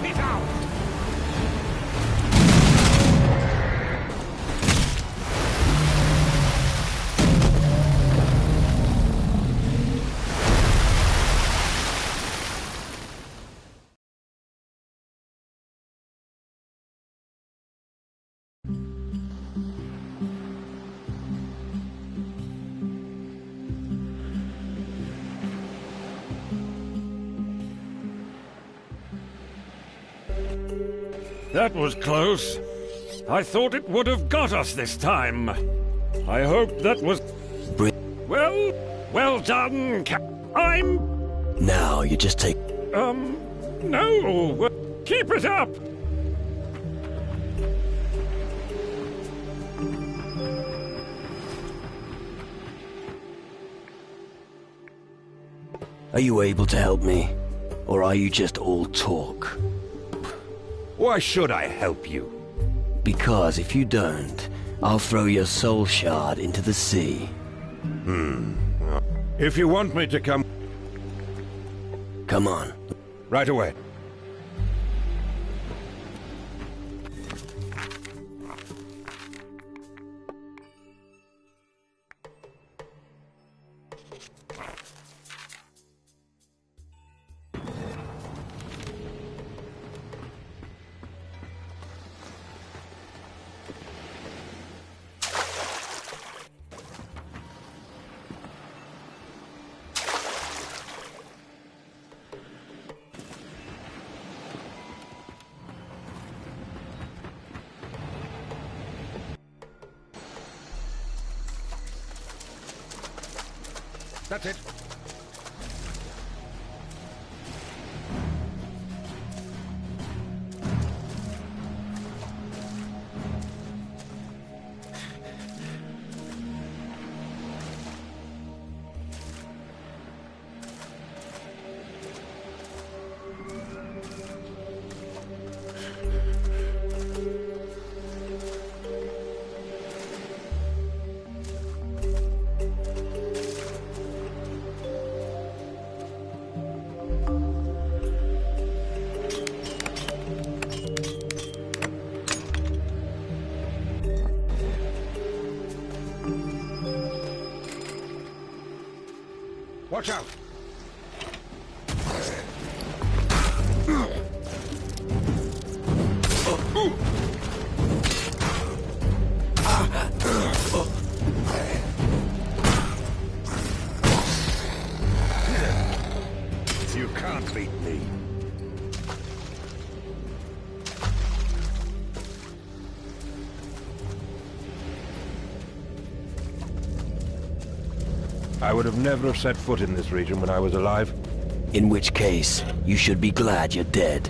it out! That was close. I thought it would have got us this time. I hope that was... Well done, I'm... Now, you just take... No! Keep it up! Are you able to help me? Or are you just all talk? Why should I help you? Because if you don't, I'll throw your soul shard into the sea. If you want me to come... Come on. Right away. That's it. Watch out! You can't beat me. I would have never set foot in this region when I was alive. In which case, you should be glad you're dead.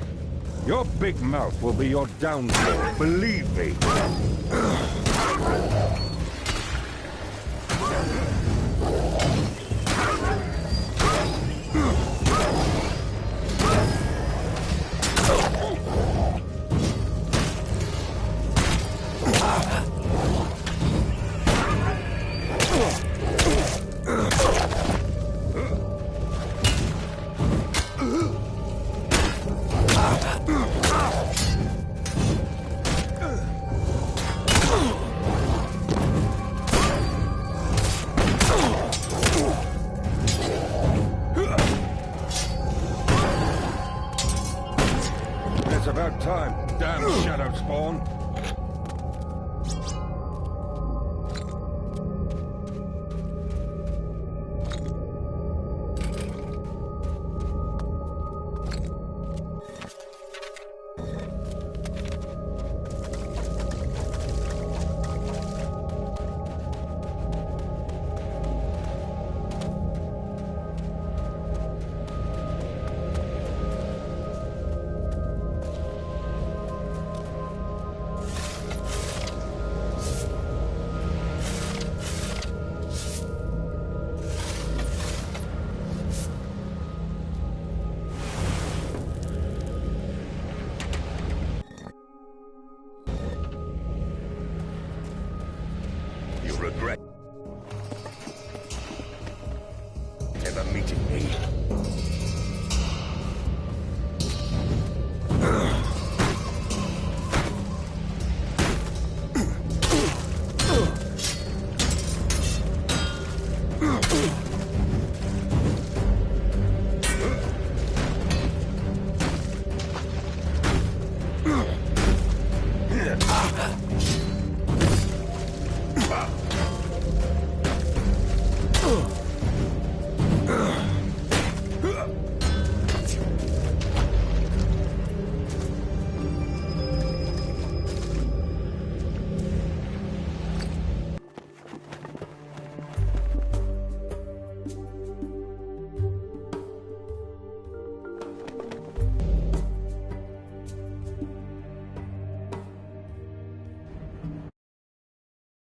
Your big mouth will be your downfall, believe me. It's about time, damn shadow spawn.